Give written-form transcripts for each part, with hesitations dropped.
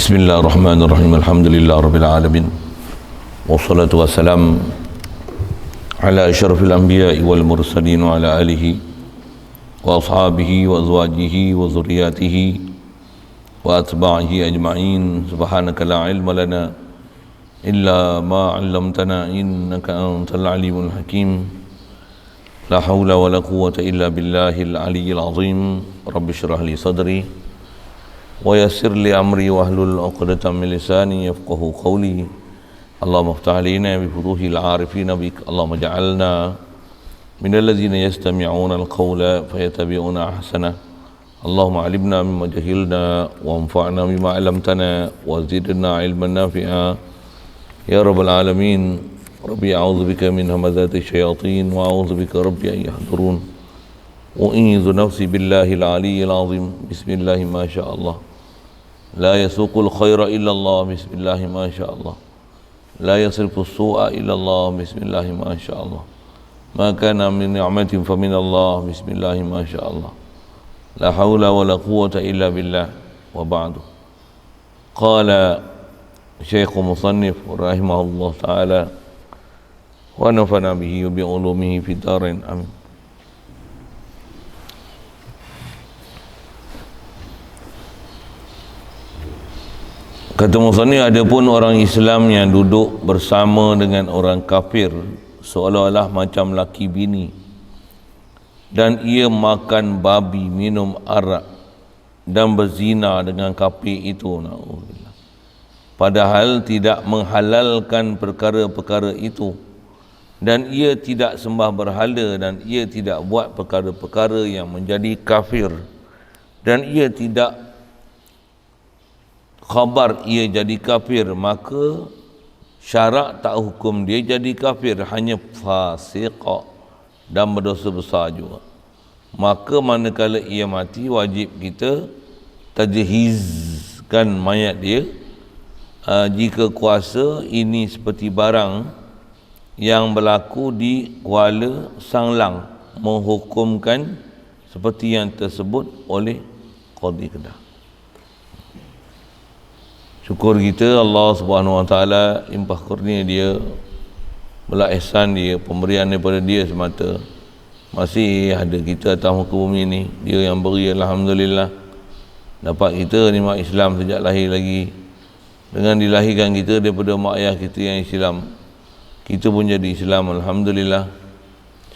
Bismillahirrahmanirrahim. Alhamdulillah rabbil alamin. Wassalatu wassalam ala asyrafil anbiya'i wal mursalin wa ala alihi wa ashabihi wa azwajihi wa zurriyatihi wa atba'ihi ajma'in. Subhanaka la ilma lana illa ma 'allamtana innaka antal alimul hakim. La haula wa la quwwata illa billahil aliyyil azim. Rabbi shrah li sadri wa yassir li amri wahlul 'uqdatam min lisani yafqahu qawli. Allahumma iftah 'alaina bi futuhil 'arifin bik. Allahumma ja'alna minal ladzina yastami'una al-qawla fayattabi'una ahsana. Allahumma 'allimna mimma jahilna wa anfa'na bima 'allamtana wa zidna 'ilman nafi'a ya rabbal alamin. Rabbi a'udzu bika min hamazati syayatin wa a'udzu bika rabbi an yahdurun. U'idzu nafsi billahil 'aliyyil 'azim. Bismillah ma syaa Allah. La yasuqul khaira illa Allah. Bismillah ma syaa Allah. La yasrifu as-su'a illa Allah. Bismillah ma syaa Allah. Ma kana min ni'matin fa min Allah. Bismillah ma syaa Allah. La haula wa la quwwata illa billah. Wa ba'du. Qala Syekh Musannif rahimahullah ta'ala wa nafa'ana bihi wa bi ulumihi fid dharain. Amin. Kata musannif, ada pun orang Islam yang duduk bersama dengan orang kafir seolah-olah macam laki bini, dan ia makan babi, minum arak dan berzina dengan kafir itu, na'udzubillah, padahal tidak menghalalkan perkara-perkara itu, dan ia tidak sembah berhala, dan ia tidak buat perkara-perkara yang menjadi kafir, dan ia tidak khabar ia jadi kafir, maka syarak tak hukum dia jadi kafir, hanya fasiq dan berdosa besar juga. Maka manakala ia mati, wajib kita tajhizkan mayat dia. Jika kuasa, ini seperti barang yang berlaku di Kuala Sanglang, menghukumkan seperti yang tersebut oleh Qadi Kedah. Syukur kita Allah Subhanahu Wa Taala limpah kurnia dia, belas ihsan dia, pemberian daripada dia semata. Masih ada kita atas muka bumi ni, dia yang beri, alhamdulillah. Dapat kita nikmat Islam sejak lahir lagi. Dengan dilahirkan kita daripada mak ayah kita yang Islam, kita pun jadi Islam, alhamdulillah.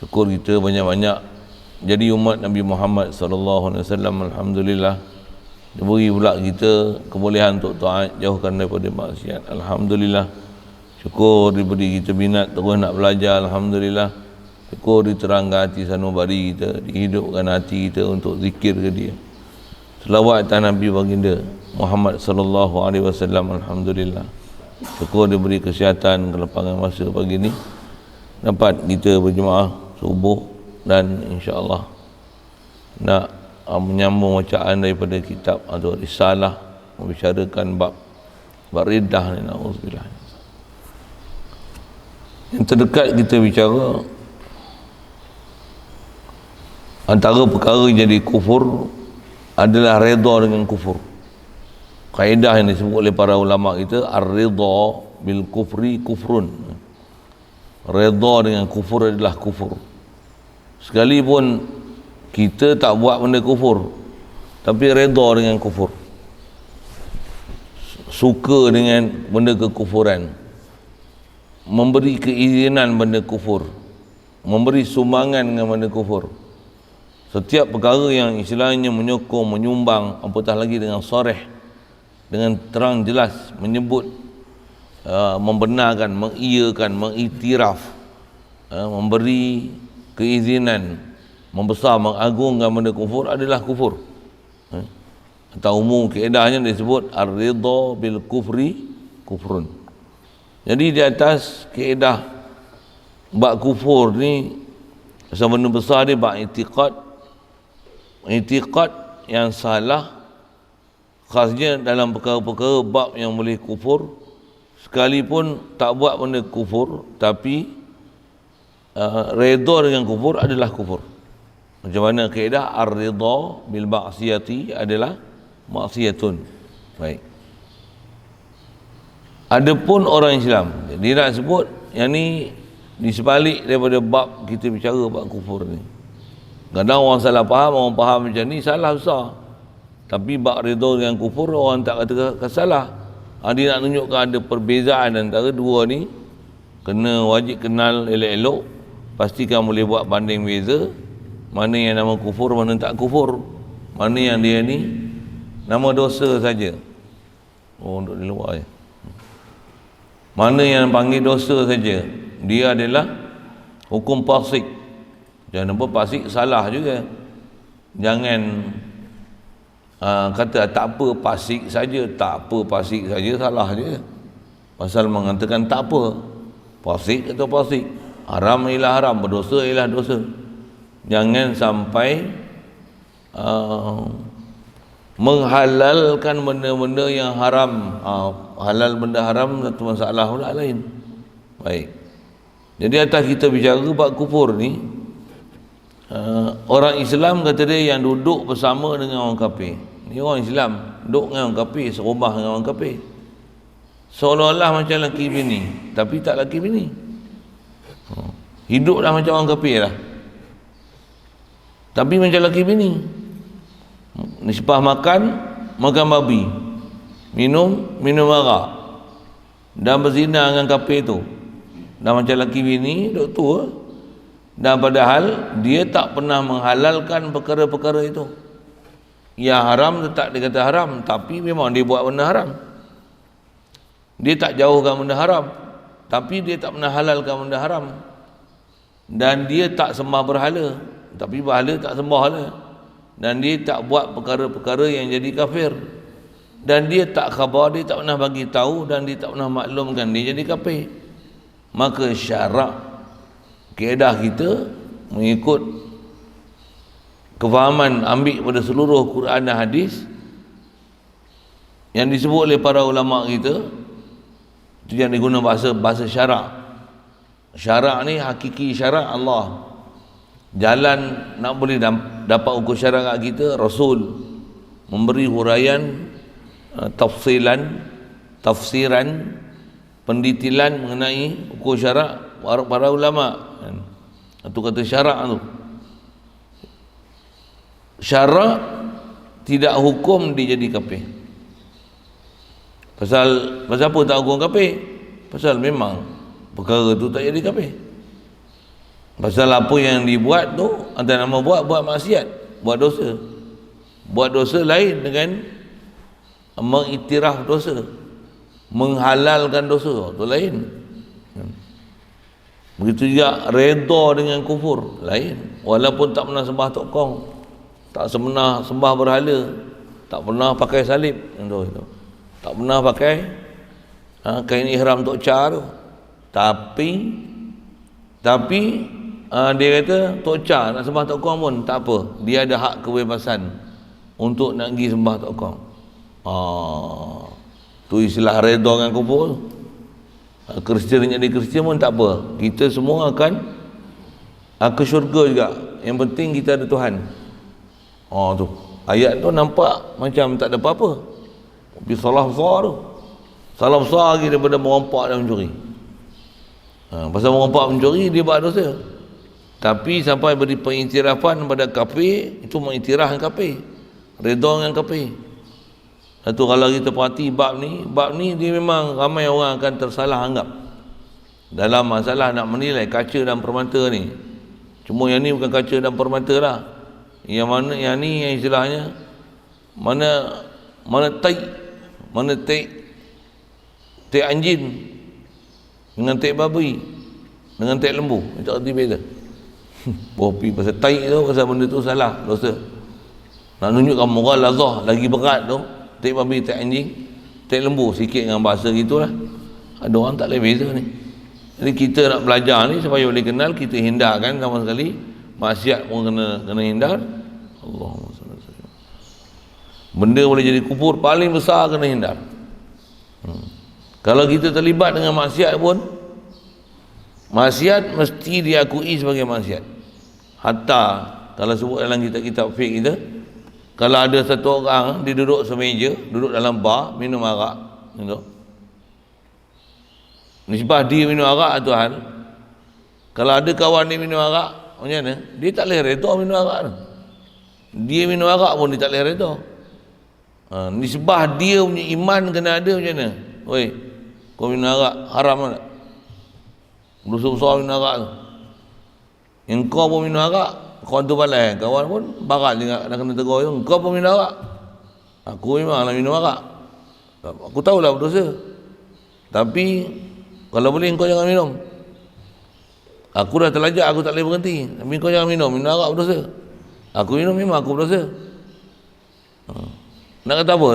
Syukur kita banyak-banyak jadi umat Nabi Muhammad sallallahu alaihi wasallam, alhamdulillah. Diberi pula kita kebolehan untuk taat, jauhkan daripada maksiat, alhamdulillah. Syukur diberi kita minat terus nak belajar, alhamdulillah. Syukur diterangkan hati sanubari kita, dihidupkan hati kita untuk zikir ke dia. Selawat atas Nabi baginda Muhammad sallallahu alaihi wasallam, alhamdulillah. Syukur diberi kesihatan, kelapangan masa pagi ni dapat kita berjemaah subuh, dan insya-Allah nak menyambung bacaan daripada kitab atau risalah membicarakan bab riddah ni, na'udzubillah. Yang terdekat kita bicara antara perkara jadi kufur adalah redha dengan kufur. Kaedah yang disebut oleh para ulama kita, ar-ridha bil kufri kufrun. Redha dengan kufur adalah kufur. Sekalipun kita tak buat benda kufur, tapi redha dengan kufur, suka dengan benda kekufuran, memberi keizinan benda kufur, memberi sumbangan dengan benda kufur. Setiap perkara yang istilahnya menyokong, menyumbang, apatah lagi dengan sarih, dengan terang jelas menyebut, membenarkan, mengiyakan, mengiktiraf, memberi keizinan, membesar, mengagungkan benda kufur adalah kufur. Atau umum kaedahnya disebut ar-ridha bil kufri kufrun. Jadi di atas kaedah bab kufur ni, benda besar dia bab i'tiqad. I'tiqad yang salah, khasnya dalam perkara-perkara bab yang boleh kufur, sekalipun tak buat benda kufur, tapi redha dengan kufur adalah kufur. Macam mana kaedah ar-ridha bil ma'siyati adalah maksiyatun. Baik. Adapun orang Islam, dia nak sebut yang ni di sebalik daripada bab kita bicara bab kufur ni. Kadang orang salah faham, orang faham macam ni salah besar. Tapi bab redha dengan kufur orang tak kata salah. Dia nak tunjukkan ada perbezaan antara dua ni. Kena wajib kenal elok-elok, pastikan boleh buat banding beza. Mana yang nama kufur, mana tak kufur. Mana yang dia ni nama dosa saja. Oh, duduk di luar je. Mana yang panggil dosa saja, dia adalah hukum fasik. Jangan nampak fasik salah juga. Jangan kata tak apa fasik saja, tak apa fasik saja, salah je. Pasal mengatakan tak apa, fasik atau fasik, haram ialah haram, berdosa ialah dosa. Jangan sampai menghalalkan benda-benda yang haram. Halal benda haram satu masalah pula lain. Baik. Jadi atas kita bicara bab kufur ni, orang Islam kata dia yang duduk bersama dengan orang kafir. Ni orang Islam duduk dengan orang kafir, serumah dengan orang kafir. Seolah-olah macam laki bini, tapi tak laki bini. Hiduplah macam orang kafir lah, tapi macam laki bini. Nisbah makan babi, minum arak, dan berzina dengan kafir tu. Dan macam laki bini duk tua, dan padahal dia tak pernah menghalalkan perkara-perkara itu. Yang haram tetap dia kata haram, tapi memang dia buat benda haram. Dia tak jauhkan benda haram, tapi dia tak pernah halalkan benda haram. Dan dia tak sembah berhala, tapi berhala tak sembah hala. Dan dia tak buat perkara-perkara yang jadi kafir. Dan dia tak khabar, dia tak pernah bagi tahu, dan dia tak pernah maklumkan dia jadi kafir. Maka syarak kaedah kita mengikut kefahaman ambil pada seluruh Quran dan hadis yang disebut oleh para ulama kita, itu yang diguna bahasa syarak. Syarak ni hakiki syarak Allah. Jalan nak boleh dapat ukur syarak kita, Rasul memberi huraian, tafsiran, pendetilan mengenai ukur syarak para ulama. Itu kata syarak tu. Syarak tidak hukum dia jadi kafir. Pasal apa tak hukum kafir? Pasal memang perkara tu tak jadi kafir. Pasal apa yang dibuat tu, antara nama buat maksiat, buat dosa. Buat dosa lain dengan mengiktiraf dosa, menghalalkan dosa, tu lain. Begitu juga redha dengan kufur, lain. Walaupun tak pernah sembah tokong, tak pernah sembah berhala, tak pernah pakai salib, tak pernah pakai kain ihram tok ca tu, tapi dia kata tok ca nak sembah tokong pun tak apa, dia ada hak kebebasan untuk nak pergi sembah tokong. Tu istilah redha dengan kufur. Kristian jadi Kristian pun tak apa, kita semua akan ke syurga juga, yang penting kita ada Tuhan. Tu ayat tu nampak macam tak ada apa-apa, tapi salah besar tu, salah besar lagi daripada merompak dan mencuri. Pasal merompak mencuri dia buat dosa, tapi sampai beri pengiktirafan pada kafir, itu mengiktiraf dengan kafir, redha dengan kafir. Satu kalau kita perhati bab ni dia memang ramai orang akan tersalah anggap dalam masalah nak menilai kaca dan permata ni. Cuma yang ni bukan kaca dan permata lah. Yang mana yang ni yang istilahnya mana tai anjing dengan tai babi dengan tai lembu, itu arti beza. Bopi pasal tai tu, pasal benda tu salah, dosa. Nak tunjukkan moral lazah lagi berat tu, tai babi, tai anjing, tai lembu, sikit dengan bahasa gitulah. Ada orang tak boleh beza ni. Jadi kita nak belajar ni supaya boleh kenal, kita hindarkan sama sekali. Maksiat pun kena hindar. Allahumma salli alaihi wasallam. Benda boleh jadi kufur paling besar kena hindar. Kalau kita terlibat dengan maksiat pun, maksiat mesti diakui sebagai maksiat. Hatta kalau sebut dalam kitab fiqh kita, kalau ada satu orang dia duduk semeja, duduk dalam bar minum arak, Nisbah dia minum arak tu hal. Kalau ada kawan dia minum arak, macam mana? Dia tak boleh redha minum arak tu. Dia minum arak pun dia tak boleh redha. Nisbah dia punya iman kena ada macam mana? Oi, kau minum arak haram tak? Dosa besar minum arak tu. Yang kau pun minum arak, kawan tu balai, kawan pun barat juga nak kena tegur tu. Kau pun minum arak. Aku memanglah minum arak. Aku tahulah berdosa. Tapi kalau boleh kau jangan minum. Aku dah terlajak, aku tak boleh berhenti. Tapi kau jangan minum arak berdosa. Aku minum memang aku berdosa. Nak kata apa?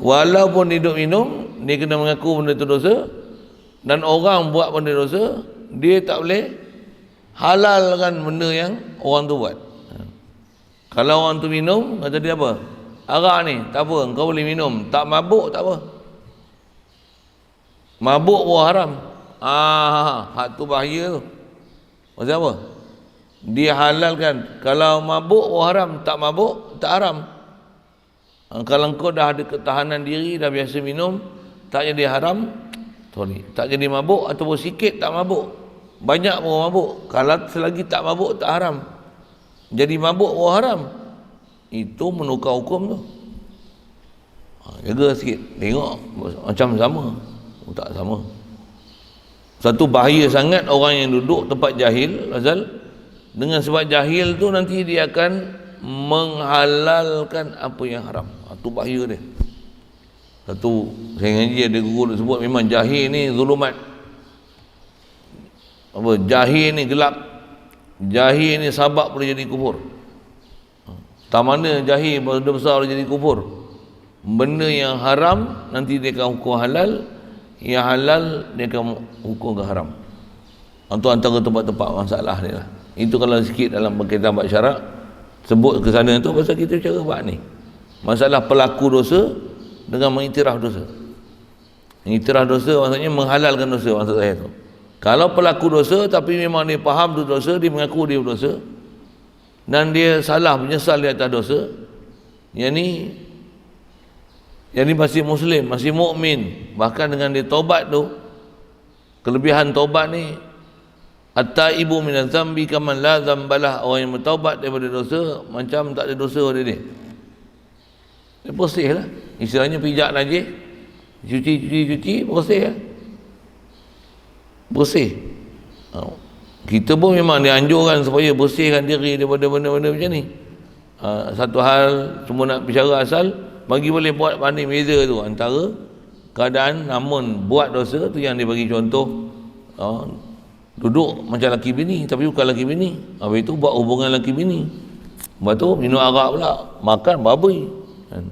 Walaupun dia duduk minum, dia kena mengaku benda tu dosa. Dan orang buat benda dosa, dia tak boleh halalkan benda yang orang tu buat. Kalau orang tu minum, kata dia apa? Arak ni, tak apa, kau boleh minum. Tak mabuk, tak apa. Mabuk pun haram. Hak tu bahaya tu. Maksud apa? Dia halalkan. Kalau mabuk pun haram, tak mabuk, tak haram. Kalau kau dah ada ketahanan diri, dah biasa minum, tak jadi haram, tak jadi mabuk, ataupun sikit tak mabuk, banyak pun mabuk. Kalau selagi tak mabuk, tak haram. Jadi mabuk pun haram. Itu menukar hukum tu. Jaga sikit, tengok macam sama, tak sama. Satu bahaya sangat orang yang duduk tempat jahil, asal dengan sebab jahil tu nanti dia akan menghalalkan apa yang haram. Itu bahaya dia. Satu saya ngaji ada guru sebut memang jahil ni zulumat. Apa? Jahil ni gelap. Jahil ni sabab boleh jadi kufur. Tak mana jahil benda besar boleh jadi kufur. Benda yang haram nanti dia akan hukum halal, yang halal dia akan hukum ke haram. Itu antara tempat-tempat masalah dia lah. Itu kalau sikit dalam berkaitan bab syarak, sebut ke sana tu pasal kita bicara bab ni. Masalah pelaku dosa dengan mengiktiraf dosa. Mengiktiraf dosa maksudnya menghalalkan dosa, maksud saya tu. Kalau pelaku dosa tapi memang dia faham tu dosa, dia mengaku dia berdosa dan dia salah, menyesal di atas dosa, yang ni masih muslim, masih mukmin, bahkan dengan dia taubat tu, kelebihan taubat ni, at-taibu minaz zambi kaman la zambalah, orang yang bertaubat daripada dosa macam tak ada dosa pada dia. Dia bersih lah, istilahnya pijak najis, cuci, bersih lah, bersih. Kita pun memang dianjurkan supaya bersihkan diri daripada benda-benda macam ni. Satu hal semua nak bicara asal, bagi boleh buat banding beza tu antara keadaan namun buat dosa tu yang dia bagi contoh, duduk macam laki bini tapi bukan laki bini, habis itu buat hubungan laki bini, lepas tu minum arak pula, makan babi kan?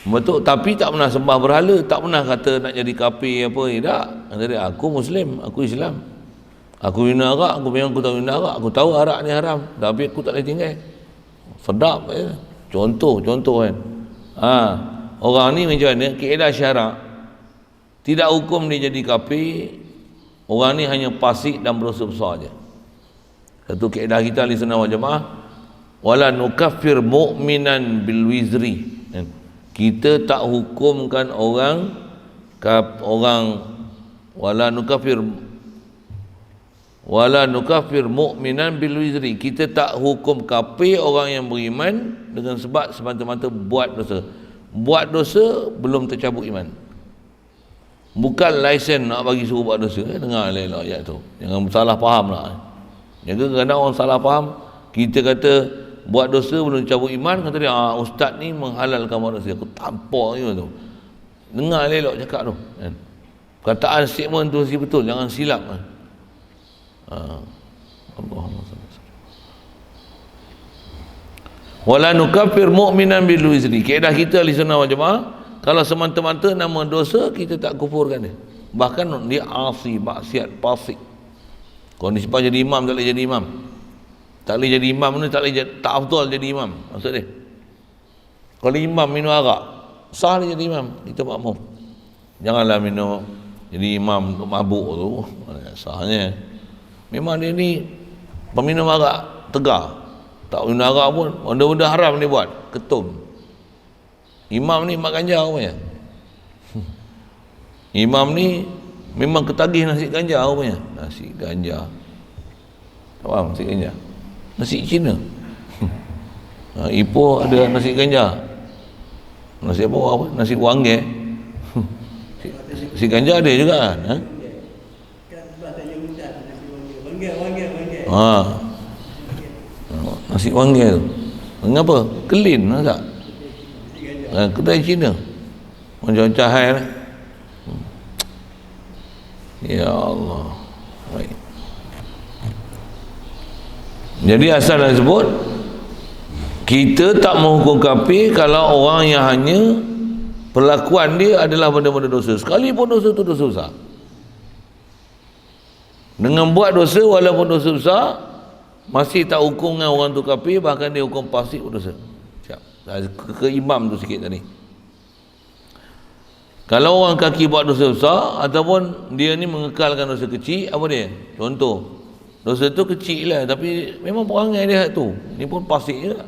Betul, tapi tak pernah sembah berhala, tak pernah kata nak jadi kafir apa, tak. Kata dia, aku Muslim, aku Islam, aku minum arak, aku memang aku tahu minum arak, aku tahu arak ni haram, tapi aku tak boleh tinggal. Sedap ya. Contoh kan. Orang ni macam mana? Kaedah syarak tidak hukum dia jadi kafir. Orang ni hanya fasik dan berdosa besar je. Satu kaedah kita ahli sunnah wal jamaah, wala nukaffir mu'minan bil wizri. Kita tak hukumkan orang wala nukaffir mu'minan bil wizri. Kita tak hukum kafir orang yang beriman dengan sebab semata-mata buat dosa. Buat dosa belum tercabut iman. Bukan lesen nak bagi suruh buat dosa. Dengar elok ayat tu. Jangan salah faham lah. Jangan kadang orang salah faham. Kita kata buat dosa belum cabut iman, kata dia ustaz ni menghalalkan buat dosa. Aku tampar je tu. Dengar elok cakap tu kan. Perkataan statement tu mesti betul, jangan silap kan. Allahumma salli. Wala nukaffir mu'minan bil wizri. Kaedah kita ahli sunnah wal jamaah, kalau semata-mata nama dosa kita tak kufurkan dia. Bahkan dia asi, maksiat, fasik. Kalau nisbah jadi imam tak boleh jadi imam. Tak boleh jadi imam ni, tak afdal jadi imam. Maksud dia, kalau imam minum arak, sah dia jadi imam, kita makmum. Janganlah minum jadi imam untuk mabuk tu. Sahnya memang dia ni peminum arak tegar, tak minum arak pun benda-benda haram dia buat, ketum. Imam ni mak ganja rupanya. Imam ni Memang ketagih nasi ganja rupanya. Nasi ganja. Tak faham nasi ganja? Nasi Cina. Ipoh ada nasi ganja. Nasi apa? Nasi wangi. Nasi ganja ada juga kan? Nasi wangi tu. Mengapa? Kelin tak? Kedai Cina. Macam-macam hal lah. Ya Allah. Baik. Jadi asal tersebut, kita tak menghukum kafir kalau orang yang hanya perlakuan dia adalah benda-benda dosa. Sekalipun dosa tu dosa besar. Dengan buat dosa walaupun dosa besar, masih tak hukum dengan orang tu kafir, bahkan dia hukum fasik berdosa. Ke imam tu sikit tadi. Kalau orang kaki buat dosa besar ataupun dia ni mengekalkan dosa kecil, apa dia? Contoh, dosa tu kecil lah tapi memang perangai dia tu, ni pun fasik juga.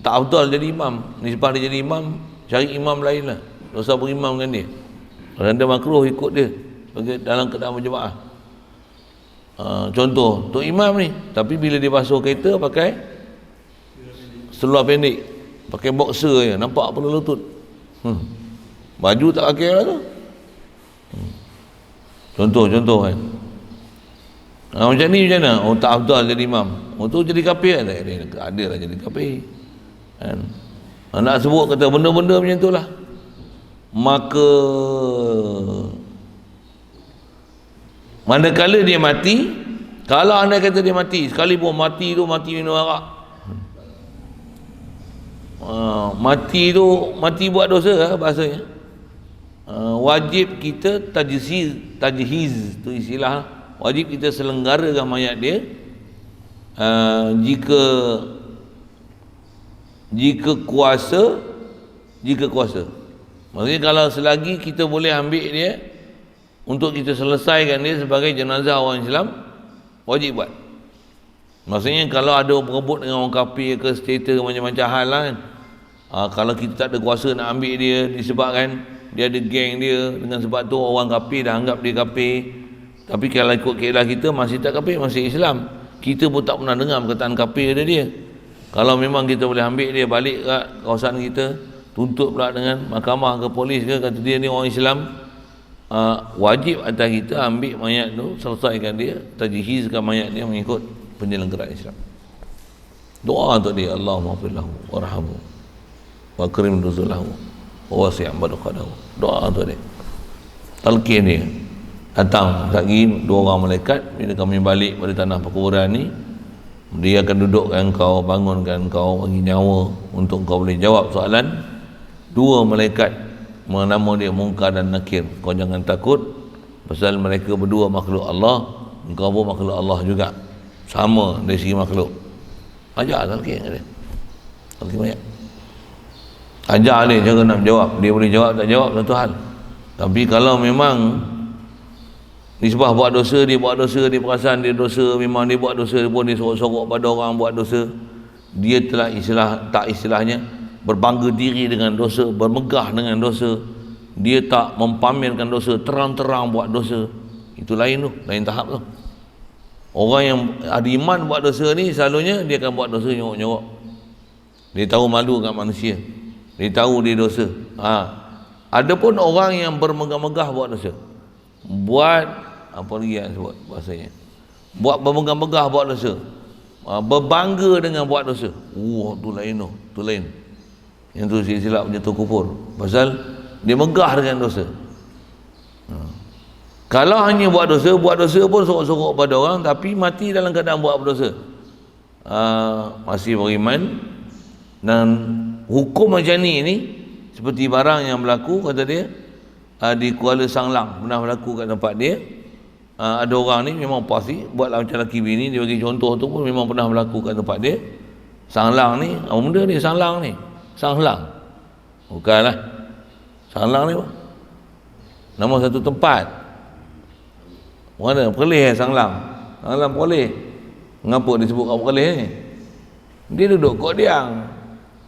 Tak betul jadi imam. Nisbah dia jadi imam, cari imam lain lah, dosa berimam dengan dia. Kalau dia makruh ikut dia dalam keadaan berjemaah. Contoh, tok imam ni, tapi bila dia basuh kereta pakai seluar pendek, pakai boxer je, nampak perlu lutut. Baju tak pakai lah tu. Contoh kan. Macam ni macam mana? Oh tak afdal jadi imam. Oh tu jadi kafir tak? Ada lah jadi kafir. Kan? Nak sebut kata benda-benda macam tu lah. Maka manakala dia mati, kalau anda kata dia mati, sekalipun mati tu mati minum arak. Mati tu mati buat dosa lah bahasanya. Wajib kita tajhiz tu istilah, wajib kita selenggarakan mayat dia. Jika kuasa maksudnya kalau selagi kita boleh ambil dia untuk kita selesaikan dia sebagai jenazah orang Islam, wajib buat. Maksudnya kalau ada berebut dengan orang kafir ke status macam-macam hal lah kan, kalau kita tak ada kuasa nak ambil dia disebabkan dia ada geng dia, dengan sebab tu orang kafir dah anggap dia kafir, tapi kalau ikut keadaan kita masih tak kafir, masih Islam, kita pun tak pernah dengar perkataan kafir dia. Kalau memang kita boleh ambil dia balik ke kawasan kita, tuntut pula dengan mahkamah ke polis ke, kata dia ni orang Islam, wajib atas kita ambil mayat tu, selesaikan dia, tajhizkan mayat dia mengikut penyelenggaraan Islam. Doa untuk dia, Allahumma firlahu warhamhu wa akrim nuzulahu wa wasi' madkhadahu. Doa untuk dia, talqin dia. Datang lagi dua orang malaikat bila kami balik pada tanah perkuburan ni, dia akan dudukkan kau, bangunkan kau, bagi nyawa untuk kau boleh jawab soalan. Dua malaikat nama dia Munkar dan Nakir. Kau jangan takut, pasal mereka berdua makhluk Allah, engkau pun makhluk Allah juga, sama dari segi makhluk. Ajar talqin dia, talqin banyak. Ajar dia cara nak jawab. Dia boleh jawab tak jawab satu hal, tapi kalau memang nisbah buat dosa, dia perasan dia dosa, memang dia buat dosa, dia pun dia sorok-sorok pada orang buat dosa, dia telah istilahnya berbangga diri dengan dosa, bermegah dengan dosa, dia tak mempamerkan dosa, terang-terang buat dosa. Itu lain tu, lain tahap tu. Orang yang ada iman buat dosa ni selalunya dia akan buat dosa nyorok-nyorok. Dia tahu malu kat manusia, dia tahu dia dosa. Adapun orang yang bermegah-megah buat dosa, buat apa lagi yang sebut bahasanya, buat bermegah-megah buat dosa, berbangga dengan buat dosa, tu lain tu, tu lain. Yang tu silap jatuh kufur, pasal dia megah dengan dosa. Kalau hanya buat dosa pun sorok-sorok pada orang, tapi mati dalam keadaan buat berdosa, masih beriman. Dan hukum macam ni seperti barang yang berlaku, kata dia, di Kuala Sanglang pernah berlaku kat tempat dia. Ada orang ni memang pasti buat macam lelaki bini, dia bagi contoh tu pun memang pernah berlaku kat tempat dia. Sanglang ni, apa benda ni Sanglang ni? Sanglang bukanlah, Sanglang ni nama satu tempat. Mana? Perlis Sanglang. Sanglang Perlis. Mengapa disebut kat Perlis ni? Dia duduk Kodiang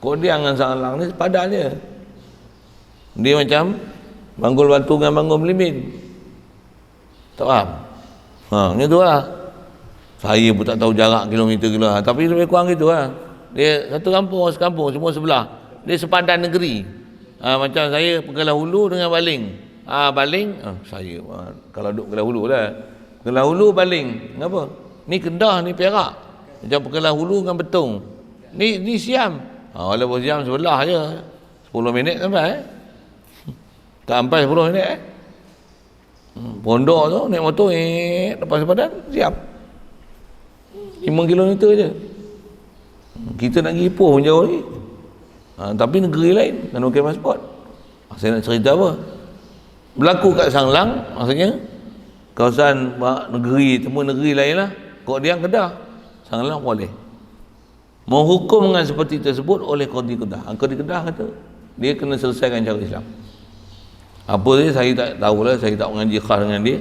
dengan Sanglang ni sepadan je. Dia macam Banggul Batu dengan Banggul Belimbing. Tak faham? Macam tu lah. Saya pun tak tahu jarak kilometer tapi lebih kurang gitu lah. Dia satu kampung, sekampung, semua sebelah. Dia sepadan negeri. Macam saya Pegelah Hulu dengan Baling. Baling, saya kalau duduk Pegelah Hulu lah. Pegelah Hulu, Baling. Kenapa? Ni Kedah, ni Perak. Macam Pegelah Hulu dengan Betong. Ni Siam. Walaupun Siam sebelah je. 10 minit sampai. Tak sampai 10 minit Pondok tu naik motor lepas sepadan siap 5 kilometer je. Kita nak pergi Ipoh pun jauh lagi. Tapi negeri lain dan pakai pasport. Saya nak cerita apa? Berlaku kat Sanglang, maksudnya kawasan negeri, temu negeri lain lah. Kok dia Kedah, Sanglang boleh menghukum dengan seperti tersebut oleh Qadi Kedah. Qadi Kedah kata dia kena selesaikan cara Islam. Apa dia saya tak tahulah, saya tak mengaji khas dengan dia.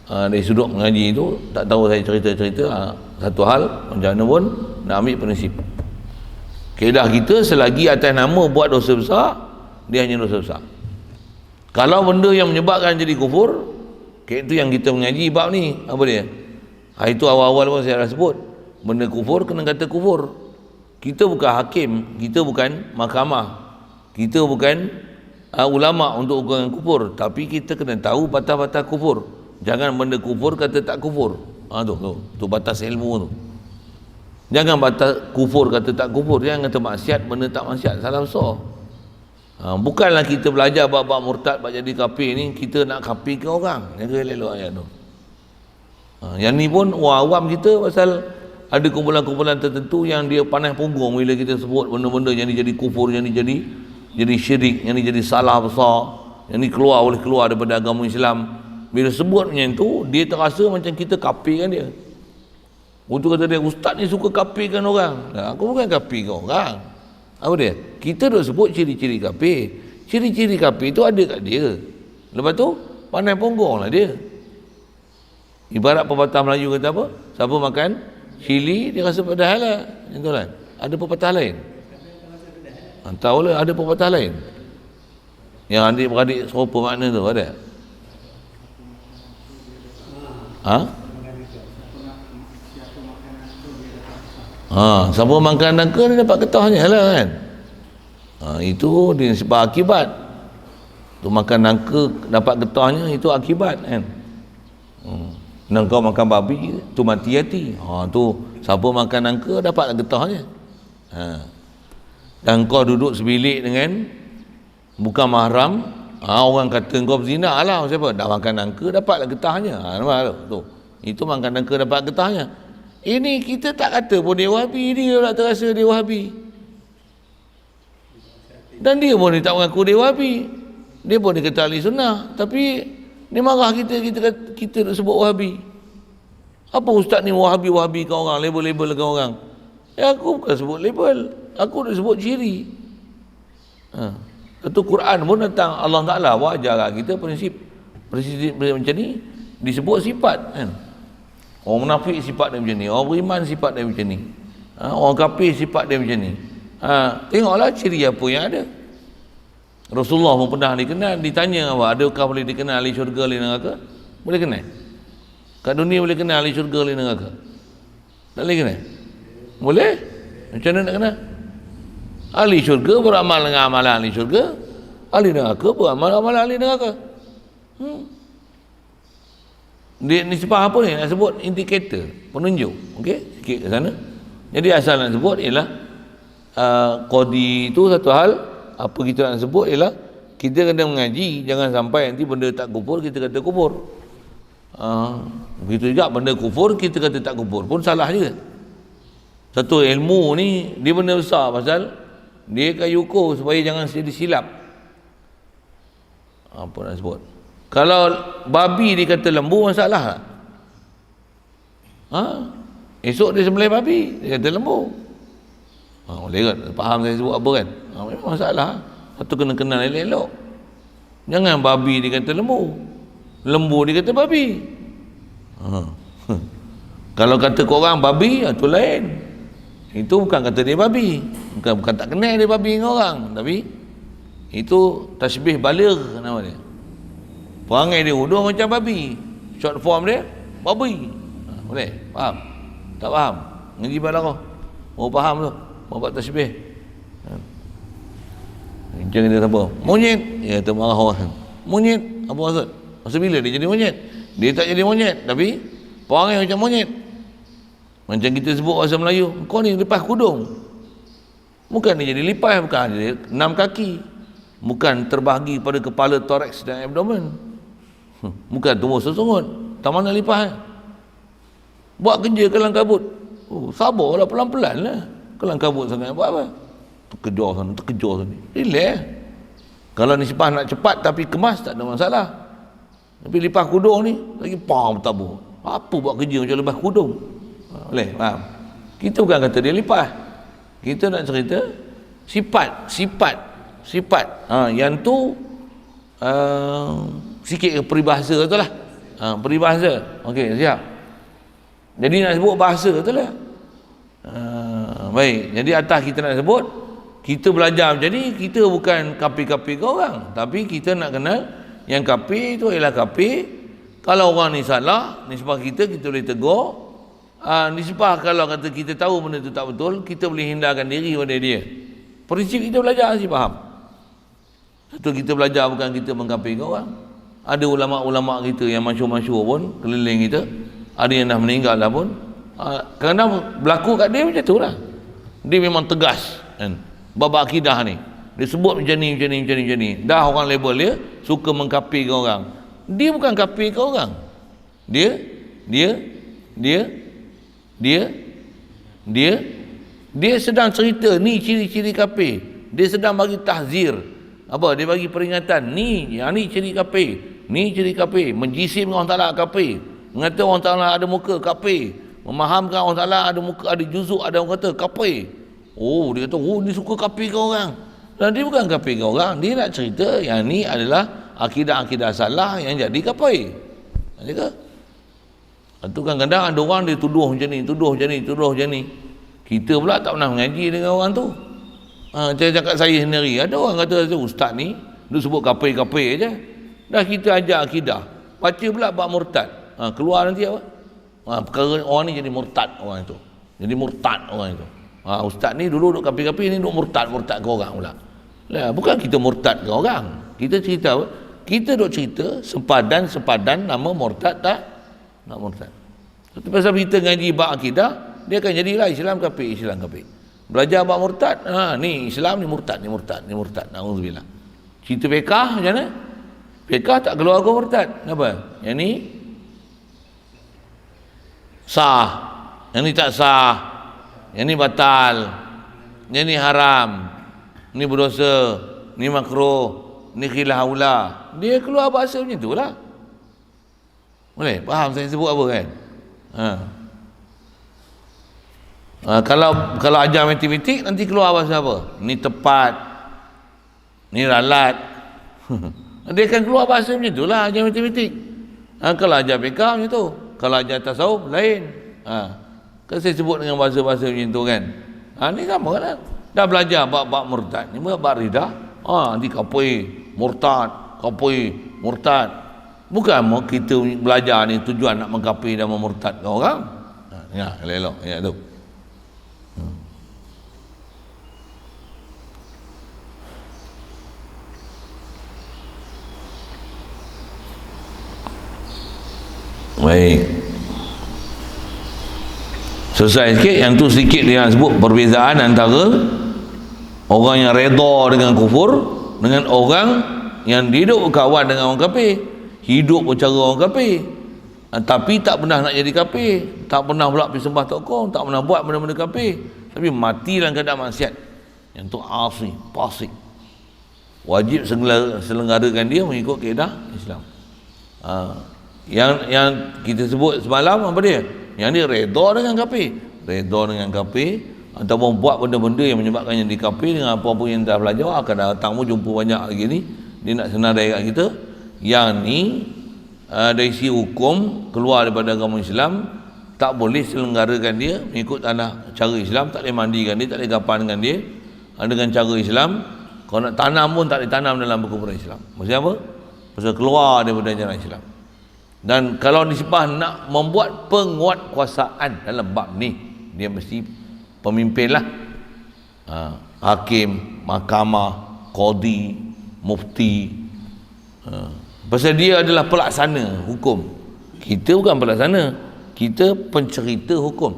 Dari sudut mengaji itu tak tahu, saya cerita-cerita satu hal macam mana pun nak ambil prinsip. Kaedah kita selagi atas nama buat dosa besar, dia hanya dosa besar. Kalau benda yang menyebabkan jadi kufur, itu yang kita mengaji bab ni, apa dia? Itu awal-awal pun saya dah sebut. Benda kufur kena kata kufur. Kita bukan hakim, kita bukan mahkamah, kita bukan ulama untuk ukuran kufur, tapi kita kena tahu batas-batas kufur. Jangan benda kufur kata tak kufur. Tu batas ilmu tu. Jangan batas kufur kata tak kufur. Jangan kata maksiat benda tak maksiat, salah besar. Bukanlah kita belajar bab-bab murtad, bab jadi kafir ni kita nak kafirkan orang. Jaga elok ayat tu. Yang ni pun awam kita pasal ada kumpulan-kumpulan tertentu yang dia panas punggung bila kita sebut benda-benda yang jadi kufur, yang jadi syirik, yang jadi salah besar, yang ni boleh keluar daripada agama Islam. Bila sebut macam tu, dia terasa macam kita kafirkan dia. Untuk kata dia, ustaz ni suka kafirkan orang. Aku bukan kafirkan orang. Apa dia? Kita dah sebut ciri-ciri kafir. Ciri-ciri kafir tu ada kat dia. Lepas tu pandai punggung lah dia. Ibarat pepatah Melayu kata apa? Siapa makan cili dia rasa pedas lah. Macam kan? Ada pepatah lain? Tahulah ada pepatah lain. Yang adik-beradik serupa makna tu ada? Siapa makan nangka dia dapat getahnya lah kan. Itu dia sebab akibat. Tu makan nangka dapat getahnya itu akibat kan. Kau makan babi tu mati hati. Tu siapa makan nangka dapat getahnya. Dan kau duduk sebilik dengan bukan mahram, orang kata kau berzina lah, siapa dah makan nangka dapatlah getahnya. Nampak tu. Itu makan nangka dapat getahnya. Ini kita tak kata pun dia Wahabi, dia tak terasa dia Wahabi. Dan dia pun dia tak mengaku dia Wahabi. Dia pun dia kata ahli sunnah, tapi dia marah kita nak sebut Wahabi. Apa ustaz ni Wahabi ke orang, label-label ke orang. Aku bukan sebut label, aku nak sebut ciri. Satu Quran pun datang Allah Ta'ala wajar kita prinsip macam ni disebut sifat kan. Orang munafik sifat dia macam ni, orang beriman sifat dia macam ni, orang kafir sifat dia macam ni. Tengoklah ciri apa yang ada. Rasulullah pun pernah dikenal, ditanya apa, adakah boleh dikenal ahli syurga ahli neraka? Boleh kenal? Kat dunia boleh kenal ahli syurga ahli neraka? Tak boleh kenal? Boleh? Macam mana nak kenal? Ahli syurga beramal dengan amalan ahli syurga, ahli neraka beramal amalan ahli neraka. Dia ni sebab apa ni nak sebut indikator, penunjuk. Okey, sikit ke sana. Jadi asal nak sebut ialah qadi itu satu hal. Apa kita nak sebut ialah kita kena mengaji, jangan sampai nanti benda tak kufur kita kata kufur. Begitu juga benda kufur kita kata tak kufur pun salah juga. Satu ilmu ni dia benda besar pasal dia kayu ukur supaya jangan jadi silap. Apa nak sebut? Kalau babi dikata lembu masalah tak? Esok dia sembelih babi dia kata lembu. Boleh kan? Faham saya sebut apa kan? Memang masalah. Satu kena kenal elok-elok. Jangan babi dikata lembu, lembu dikata babi. Kalau kata korang babi itu lain. Itu bukan kata dia babi, bukan tak kenal dia babi dengan orang, tapi itu tasbih baligh nama dia. Perangai dia uduh macam babi. short form dia babi. Boleh? Faham? Tak faham? Ngaji balaghah. Oh faham tu. Mau buat tasbih. Jangan dia apa? Monyet. Ya, tu marah orang. Monyet. Apa maksud? Masa bila dia jadi monyet? Dia tak jadi monyet, tapi perangai macam monyet. Macam kita sebut bahasa Melayu, kau ni lipas kudung. Bukan dia jadi lipas, bukan dia 6 kaki. Bukan terbahagi pada kepala, thorax dan abdomen. Bukan tumbuh sesungut. Tak mana lipas. Buat kerja kelang kabut. Oh, sabarlah, pelan-pelan lah. Kelang kabut sangat buat apa? Terkejar sana. Relax. Kalau ni lipas nak cepat tapi kemas, tak ada masalah. Tapi lipas kudung ni lagi bertabur. Apa buat kerja macam lipas kudung? Boleh faham? Kita bukan kata dia lipas. Kita nak cerita sifat. Yang tu sikit peribahasa tu lah. Peribahasa. Okey, siap. Jadi nak sebut bahasa tu lah. Baik, jadi atas kita nak sebut, kita belajar macam ni, kita bukan kapi-kapi ke orang, tapi kita nak kenal yang kapi tu ialah kapi. Kalau orang ni salah, nisbah kita boleh tegur. Nisbah kalau kata kita tahu benda tu tak betul, kita boleh hindarkan diri pada dia. Prinsip kita belajar si faham. Satu, kita belajar bukan kita mengkapi ke orang. Ada ulama-ulama kita yang masyhur-masyhur pun keliling kita, ada yang dah meninggal dah pun, kadang berlaku kat dia macam tu lah. Dia memang tegas kan? Bab akidah ni dia sebut macam ni. Dah orang label dia suka mengkapi ke orang. Dia bukan kapi ke orang. Dia sedang cerita ni ciri-ciri kapi. Dia sedang bagi tahzir. Apa? Dia bagi peringatan. Ni ciri kapi. Ni ciri kapi. Menjisim orang Taala kapi. Mengata orang Taala ada muka kapi. Memahamkan orang Taala ada muka, ada juzuk, ada orang kata kapi. Oh, dia kata, dia suka kapi ke orang. Dan dia bukan kapi ke orang. Dia nak cerita yang ni adalah akidah-akidah salah yang jadi kapi. Ada ke? Itu kadang-kadang ada orang dia tuduh macam ni. Kita pula tak pernah mengaji dengan orang tu. Saya cakap saya sendiri, ada orang kata ustaz ni dia sebut kapi-kapi aja. Dah kita ajar akidah, baca pula bab murtad. Keluar nanti apa? Perkara orang ni jadi murtad orang itu. Jadi murtad orang itu. Ustaz ni dulu duk kapi-kapi, ni duk murtad ke orang pula. Lah, bukan kita murtad ke orang. Kita cerita apa? Kita duk cerita sepadan nama murtad tak? Nak murtad. Tapi pasal kita ngaji bab akidah, dia akan jadilah Islam kapi. Belajar bab murtad, ni Islam ni murtad. Nauzubillah. Cerita fiqh macam mana? Fiqh tak keluar ke murtad. Kenapa? Yang ni sah, yang ni tak sah, yang ni batal, yang ni haram, ni berdosa, ni makruh, ni khilaf aula. Dia keluar bahasa macam tu lah. Boleh? Faham saya sebut apa kan? Kalau ajar matematik nanti keluar bahasa apa? Ni tepat, ni ralat. Dia akan keluar bahasa macam tu lah ajar matematik. Kalau ajar fiqh macam tu. Kalau ajar tasawuf lain. Kan saya sebut dengan bahasa-bahasa macam tu kan. Ni sama kan. Dah belajar bab murtad. Ni bab ridah. Nanti kapui murtad. Bukan mau kita belajar ni tujuan nak mengkapi dan memurtadkan orang. Ya, elok. Ya tu. Baik. Selesai sikit. Yang tu sedikit dia sebut perbezaan antara orang yang redha dengan kufur dengan orang yang hidup berkawan dengan orang kafir, hidup bercara orang kafir, tapi tak pernah nak jadi kafir, tak pernah pula pergi sembah tokong, tak pernah buat benda-benda kafir, tapi mati dalam keadaan maksiat. Yang tu asli, fasik. Wajib selenggarakan dia mengikut kaedah Islam. Yang kita sebut semalam apa dia? Yang dia redha dengan kafir, ataupun buat benda-benda yang menyebabkannya di kafir dengan apa-apa yang dah belajar, akan datang pun jumpa banyak lagi ni. Dia nak senadai kat kita. Yang ni dari sisi hukum keluar daripada agama Islam, tak boleh selenggarakan dia mengikut tanah cara Islam, tak boleh mandikan dia, tak boleh gapan dengan dia dengan cara Islam. Kalau nak tanam pun tak boleh tanam dalam perkumpulan Islam. Maksudnya apa? Pasal keluar daripada ajaran Islam. Dan kalau nisbah nak membuat penguatkuasaan dalam bab ni, dia mesti pemimpin lah. Hakim, mahkamah, qadi, mufti. Pasal dia adalah pelaksana hukum. Kita bukan pelaksana, kita pencerita hukum.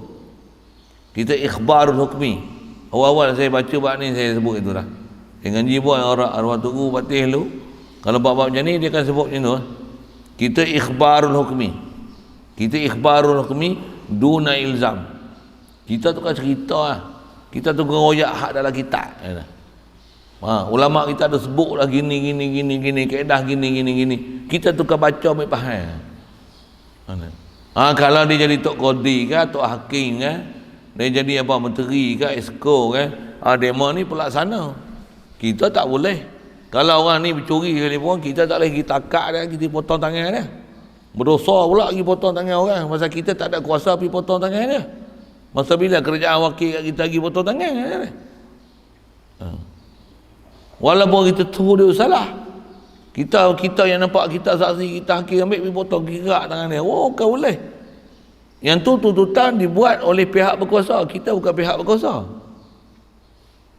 Kita ikhbarul hukmi. Awal-awal saya baca bab ni, saya sebut itu dah. Dengan jiwa orang arwah tugu patih lu, kalau bab-bab macam ni dia akan sebut macam tu. Kita ikhbarul hukmi. Kita ikhbarul hukmi duna ilzam. Kita tukar cerita lah. Kita tukar royak hak dalam kitab. Ulama kita ada sebut lah gini, kaedah gini. Kita tukar baca ambil faham. Kalau dia jadi tok qadi ke, tok hakim ke, dia jadi apa, menteri ke, esko ke, demo ni pelaksana. Kita tak boleh. Kalau orang ni mencuri sekalipun, kita tak boleh pergi takak dia, kita potong tangan dia. Berdosa pula pergi potong tangan orang, pasal kita tak ada kuasa pergi potong tangan dia. Masa bila kerajaan wakil kat kita pergi potong tangan dia. Walaupun kita tahu dia salah, kita yang nampak kita saksi, kita hakim ambil pergi potong, gerak tangan dia. Kau boleh. Yang tu tuntutan dibuat oleh pihak berkuasa, kita bukan pihak berkuasa.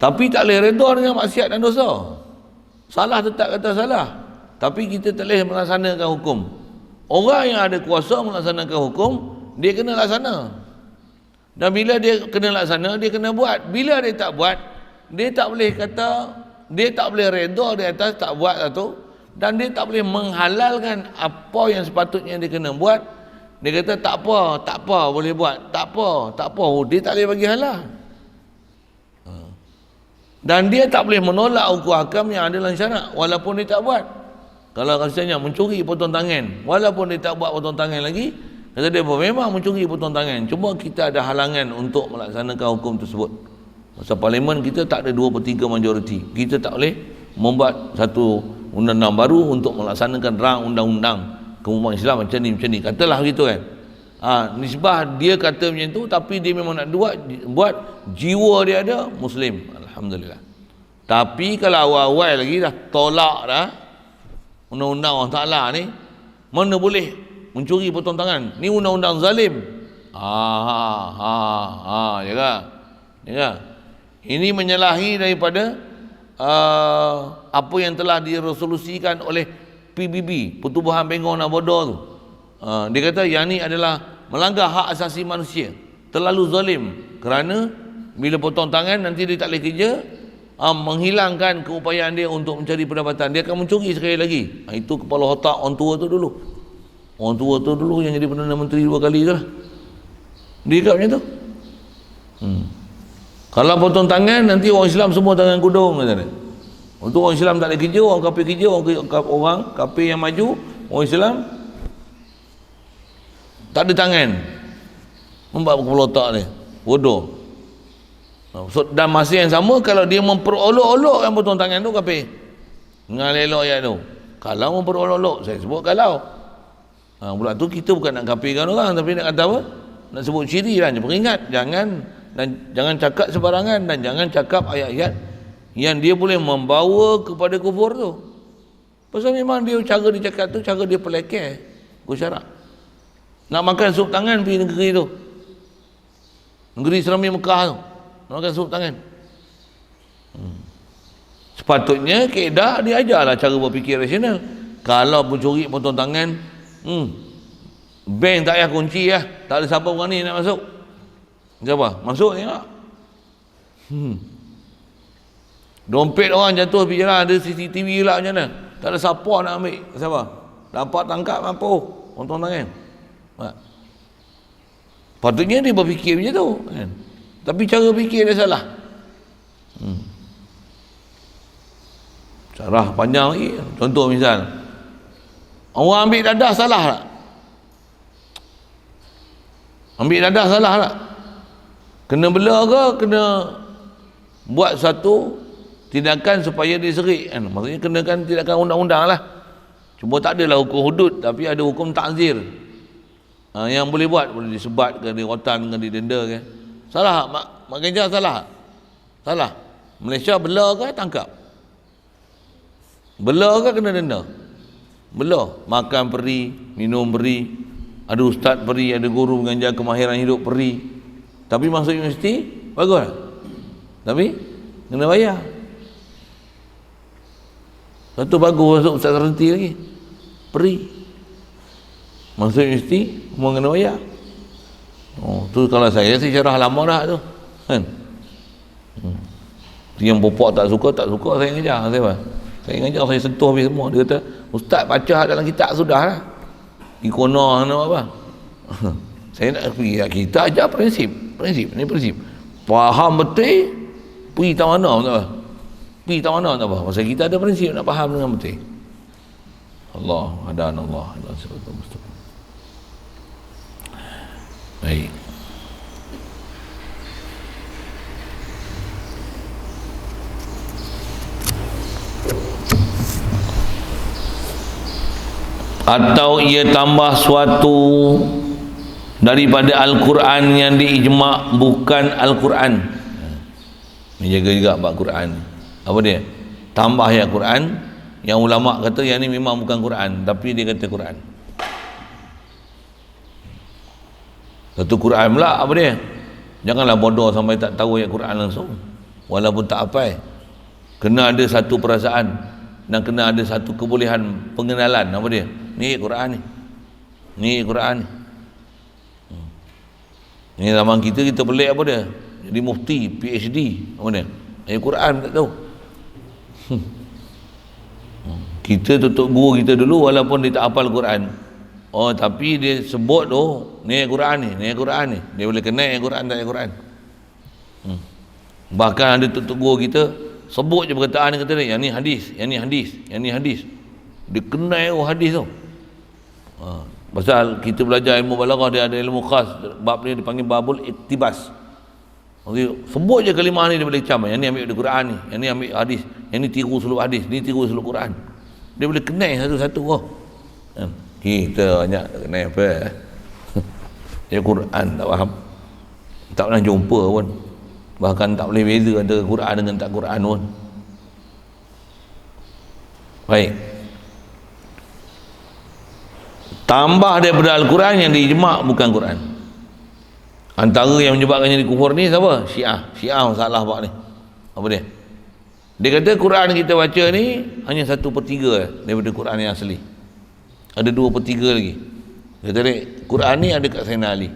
Tapi tak boleh redha dengan maksiat dan dosa. Salah tetap kata salah, tapi kita tak boleh melaksanakan hukum. Orang yang ada kuasa melaksanakan hukum, dia kena laksana. Dan bila dia kena laksana, dia kena buat. Bila dia tak buat, dia tak boleh kata, dia tak boleh redha di atas tak buat satu, dan dia tak boleh menghalalkan apa yang sepatutnya dia kena buat. Dia kata tak apa boleh buat, tak apa, dia tak boleh bagi halal. Dan dia tak boleh menolak hukum hakam yang ada dalam syarak walaupun dia tak buat. Kalau rasanya mencuri potong tangan, walaupun dia tak buat potong tangan lagi, kata dia memang mencuri potong tangan, cuma kita ada halangan untuk melaksanakan hukum tersebut. Masa parlimen kita tak ada 2/3 majoriti, kita tak boleh membuat satu undang-undang baru untuk melaksanakan rang undang-undang keumuman Islam macam ni, katalah begitu kan. Nisbah dia kata macam tu, tapi dia memang nak buat jiwa dia ada Muslim, alhamdulillah. Tapi kalau awal-awal lagi dah tolak dah undang-undang Allah Ta'ala ni, mana boleh mencuri potong tangan, ni undang-undang zalim. Ya. Ini menyalahi daripada apa yang telah diresolusikan oleh PBB, Pertubuhan Bengong dan Bodoh tu. Dia kata yang ni adalah melanggar hak asasi manusia, terlalu zalim, kerana bila potong tangan nanti dia tak boleh kerja, menghilangkan keupayaan dia untuk mencari pendapatan, dia akan mencuri sekali lagi. Itu kepala otak orang tua tu dulu yang jadi Perdana Menteri 2 kali tu lah, dia cakap macam tu. Kalau potong tangan nanti orang Islam semua tangan kudung, kata dia. Untuk orang Islam tak boleh kerja, orang kafir kerja, orang kafir yang maju, orang Islam tak ada tangan. Nampak kepala otak dia bodoh. Dan masa yang sama, kalau dia memperolok-olok yang potong tangan tu kafir. Dengar elok ayat tu. Kalau memperolok-olok, saya sebut kalau. Pula tu kita bukan nak kafirkan orang, tapi nak kata apa? Nak sebut ciri lah, peringat. Jangan cakap sebarangan, dan jangan cakap ayat-ayat yang dia boleh membawa kepada kufur tu. Pasal memang dia cara dia cakap tu, cara dia pelekeh hukum syarak. Nak makan sup tangan pergi negeri tu, negeri Serami Mekah tu, nak makan sup tangan. Sepatutnya kaedah dia ajarlah cara berfikir rasional. Kalau mencuri potong tangan, bank tak payah kunci lah, tak ada siapa orang ni nak masuk. Siapa? Masuk tengok. Dompet orang jatuh pergi jalan, ada CCTV lah macam mana, tak ada siapa nak ambil. Siapa? Dapat tangkap mampu potong tangan. Patutnya dia berfikir macam tu kan? Tapi cara fikir dia salah. Cara panjang lagi. Contoh misal, orang ambil dadah salah tak? Ambil dadah salah tak? Kena bela ke kena buat satu tindakan supaya dia serik kan? Maksudnya kenakan tindakan undang-undang lah. Cuma tak adalah hukum hudud, tapi ada hukum ta'zir. Yang boleh buat, boleh disebat ke, dirotan ke, didenda ke. Salah Mak Ganjar salah. Salah. Malaysia bela ke tangkap? Bela ke kena denda? Belah, makan peri, minum peri, ada ustaz peri, ada guru mengajar kemahiran hidup peri. Tapi masuk universiti bagus. Tapi kena bayar. Satu bagus masuk ustaz terhenti lagi. Peri. Masuk universiti semua kena bayar. Oh, tu kalau saya syarah lama dah tu. Kan? Yang popok tak suka saya ngajar. Saya ngajar, saya sentuh habis semua. Dia kata, ustaz baca dalam kitab sudah lah. Ikona apa. Saya nak pergi, kita ajar prinsip. Ni prinsip. Faham betul, pergi tak mana tak apa. Pergi tak mana tak apa. Pasal kita ada prinsip nak faham dengan betul. Allah, hadan Allah. Baik. Atau ia tambah suatu daripada Al-Quran yang diijma' bukan Al-Quran. Ini jaga juga bab Quran. Apa dia? Tambah ya Quran, yang ulama kata yang ni memang bukan Quran, tapi dia kata Quran. Satu Quran pula apa dia? Janganlah bodoh sampai tak tahu ayat Quran langsung. Walaupun tak apa. Kena ada satu perasaan dan kena ada satu kebolehan pengenalan. Apa dia? Ni Quran ni. Ni Quran ni. Ni zaman kita pelik apa dia? Jadi mufti, PhD, apa dia? Ayat Quran tak tahu. Kita tutup guru kita dulu walaupun dia tak hafal Quran. Oh, tapi dia sebut tu, ni ayat Quran ni, ni ayat Quran ni. Dia boleh kenal ayat Quran tak ayat Quran. Bahkan ada tutup guru kita sebut je perkataan dia, kata dia, yang ni hadis, yang ni hadis, yang ni hadis. Dia kenal hadis tu. Pasal kita belajar ilmu balaghah, dia ada ilmu khas, bab ni dipanggil babul iktibas. Sebut je kalimah ni dia boleh cam. Yang ni ambil dari Quran ni, yang ni ambil hadis, yang ni tiru seluruh hadis, ni tiru seluruh Quran. Dia boleh kenal satu-satu. Kita banyak tak kenal apa. Dia Quran tak faham, tak pernah jumpa pun, bahkan tak boleh beza antara Quran dengan tak Quran pun. Baik, tambah daripada Al-Quran yang diijma' bukan Quran. Antara yang menyebabkan jadi kufur ni siapa? Syiah masalah bab ni. Apa dia? Dia kata Quran kita baca ni hanya 1/3 daripada Quran yang asli. Ada 2/3 lagi. Dia kata Quran ni ada kat Sayyidina Ali,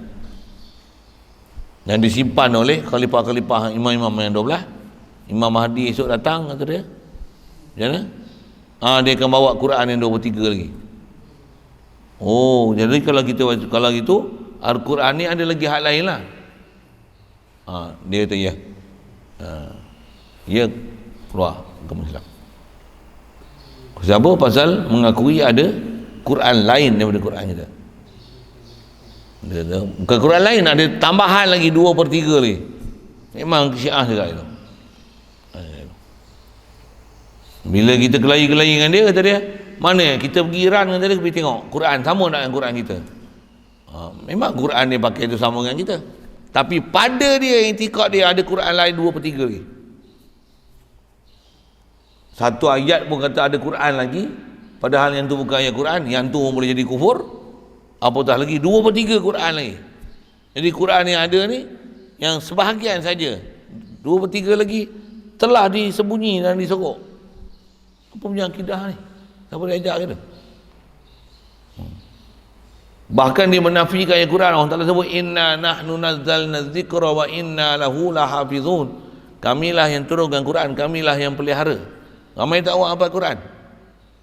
yang disimpan oleh khalifah-khalifah imam-imam yang 12. Imam Mahdi esok datang, kata dia. Macam mana? Dia akan bawa Quran yang 2/3 lagi. Oh, jadi kalau gitu Al-Quran ni ada lagi hak lain lah. Dia kata ya. Ya, keluar ke Islam. Siapa? Pasal mengakui ada Quran lain daripada Quran kita. Dia kata, bukan Quran lain, ada tambahan lagi 2/3 lagi. Memang Syiah juga itu. Bila kita kelahi-kelahi dengan dia, kata dia, mana kita pergi Iran dengan dia, pergi tengok Quran sama tak dengan Quran kita. Memang Quran dia pakai itu sama dengan kita, tapi pada dia i'tikad dia ada Quran lain 2/3 lagi. Satu ayat pun kata ada Quran lagi, padahal yang tu bukan ayat Quran, yang tu boleh jadi kufur. Apatah lagi 2/3 Quran lagi. Jadi Quran yang ada ni yang sebahagian saja, 2/3 lagi telah disembunyi dan disorok. Apa punya akidah ni? Siapa dia ajak kita? Bahkan dia menafikan ayat Quran. Allah Ta'ala sebut, inna nahnu nazzalna dzikra wa inna lahu lahafizun. Kamilah yang turunkan Quran, kamilah yang pelihara. Ramai tak orang hafal Quran.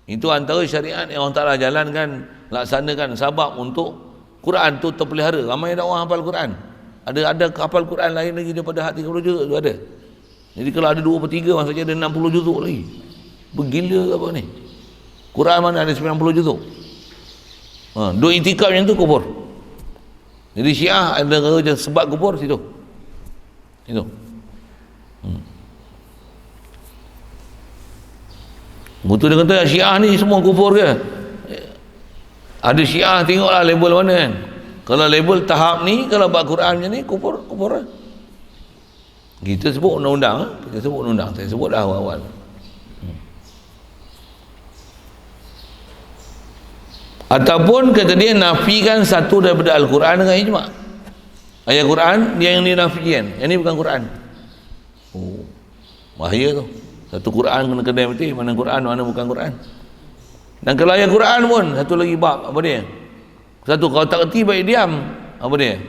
Itu antara syariat yang Allah Ta'ala jalankan, laksanakan sebab untuk Quran tu terpelihara. Ramai tak orang hafal Quran. Ada hafal Quran lain lagi daripada 30 juzuk tu ada. Jadi kalau ada 2/3 maksudnya ada 60 juzuk lagi. Bergila apa ni? Quran mana ada 90 juzuk? Dua i'tikad yang tu kufur. Jadi Syiah ada kerja sebab kufur situ. Itu. Betul dia kata Syiah ni semua kufur ke? Ada Syiah tengoklah label mana kan. Kalau label tahap ni, kalau bab Quran macam ni kufur lah. Kita sebut undang-undang, kita sebut undang-undang. Saya sebut dah awal-awal. Ataupun kata dia nafikan satu daripada Al-Quran dengan ijma'. Ayat Quran dia yang dinafikan, yang ni bukan Quran. Oh, bahaya tu. Satu Quran kena kedai betul, mana Quran mana bukan Quran. Dan kalau ayat Quran pun satu lagi bab, apa dia? Satu kalau tak erti baik diam, apa dia?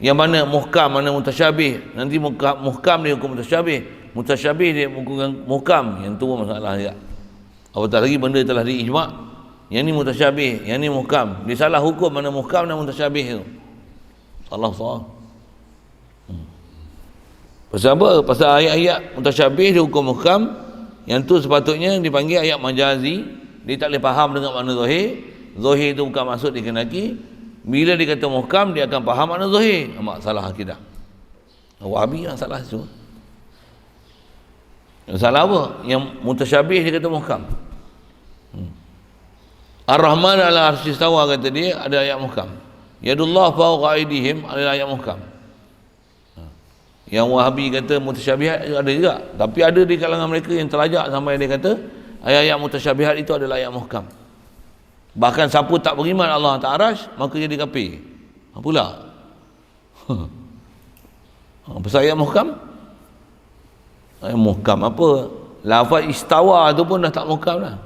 Yang mana muhkam, mana mutasyabih. Nanti muhkam dia hukum mutasyabih, mutasyabih dia hukum muhkam. Yang tu masalah juga. Apatah lagi benda telah diijma', yang ni mutasyabih, yang ni muhkam. Dia salah hukum mana muhkam dan mutasyabih tu. Salah soal. Pasal apa? Pasal ayat-ayat mutasyabih dia hukum muhkam, yang tu sepatutnya dipanggil ayat majazi. Dia tak boleh faham dengan makna zahir. Zahir itu bukan maksud dikenaki. Bila dia kata muhkam, dia akan faham makna zahir. Salah akidah. Wahabi yang salah tu. Yang salah apa? Yang mutasyabih dia kata muhkam. Ar-Rahman ala arsy istawa kata dia ada ayat muhkam. Yadullah fawqa aydihim ada ayat muhkam. Yang Wahabi kata mutasyabihat ada juga, tapi ada di kalangan mereka yang terlajak sampai dia kata ayat-ayat mutasyabihat itu adalah ayat muhkam. Bahkan siapa tak beriman Allah tak arash, maka jadi kafir. Pula pasal ayat muhkam. Ayat muhkam apa? Lafaz istawa tu pun dah tak muhkam dah.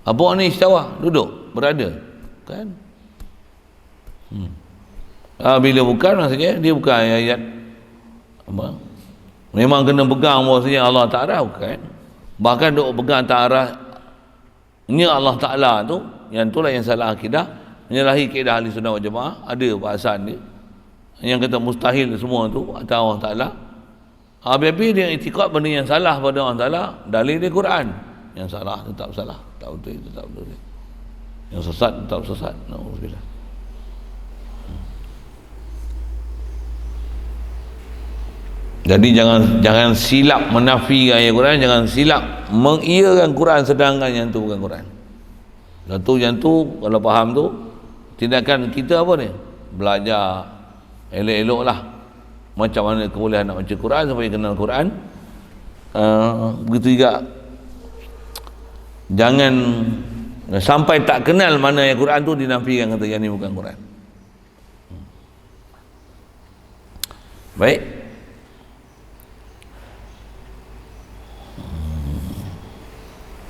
Apa ni istawa? Duduk, berada, kan? Bila bukan, maksudnya dia bukan ayat apa? Memang kena pegang bahawasanya Allah Ta'ala, bukan. Bahkan duk pegang Ta'ala ni Allah Ta'ala tu, yang itulah yang salah akidah, menyalahi kaedah ahli sunnah wal jamaah. Ada bahasan dia yang kata mustahil semua tu atas Allah Ta'ala. Habis-habis dia itikad benda yang salah pada Allah Ta'ala, dalil dia Quran. Yang salah tetap salah, tak betul tetap betul, yang sesat tetap sesat. Alhamdulillah. Jadi jangan silap menafikan ayat Quran, jangan silap mengiyakan Quran sedangkan yang tu bukan Quran. Yang tu kalau faham tu, tindakan kita apa ni? Belajar elok-elok lah macam mana kebolehan nak baca Quran supaya kenal Quran. Begitu juga jangan sampai tak kenal mana ayat Quran tu dinafikan, kata yang ni bukan Quran. Baik.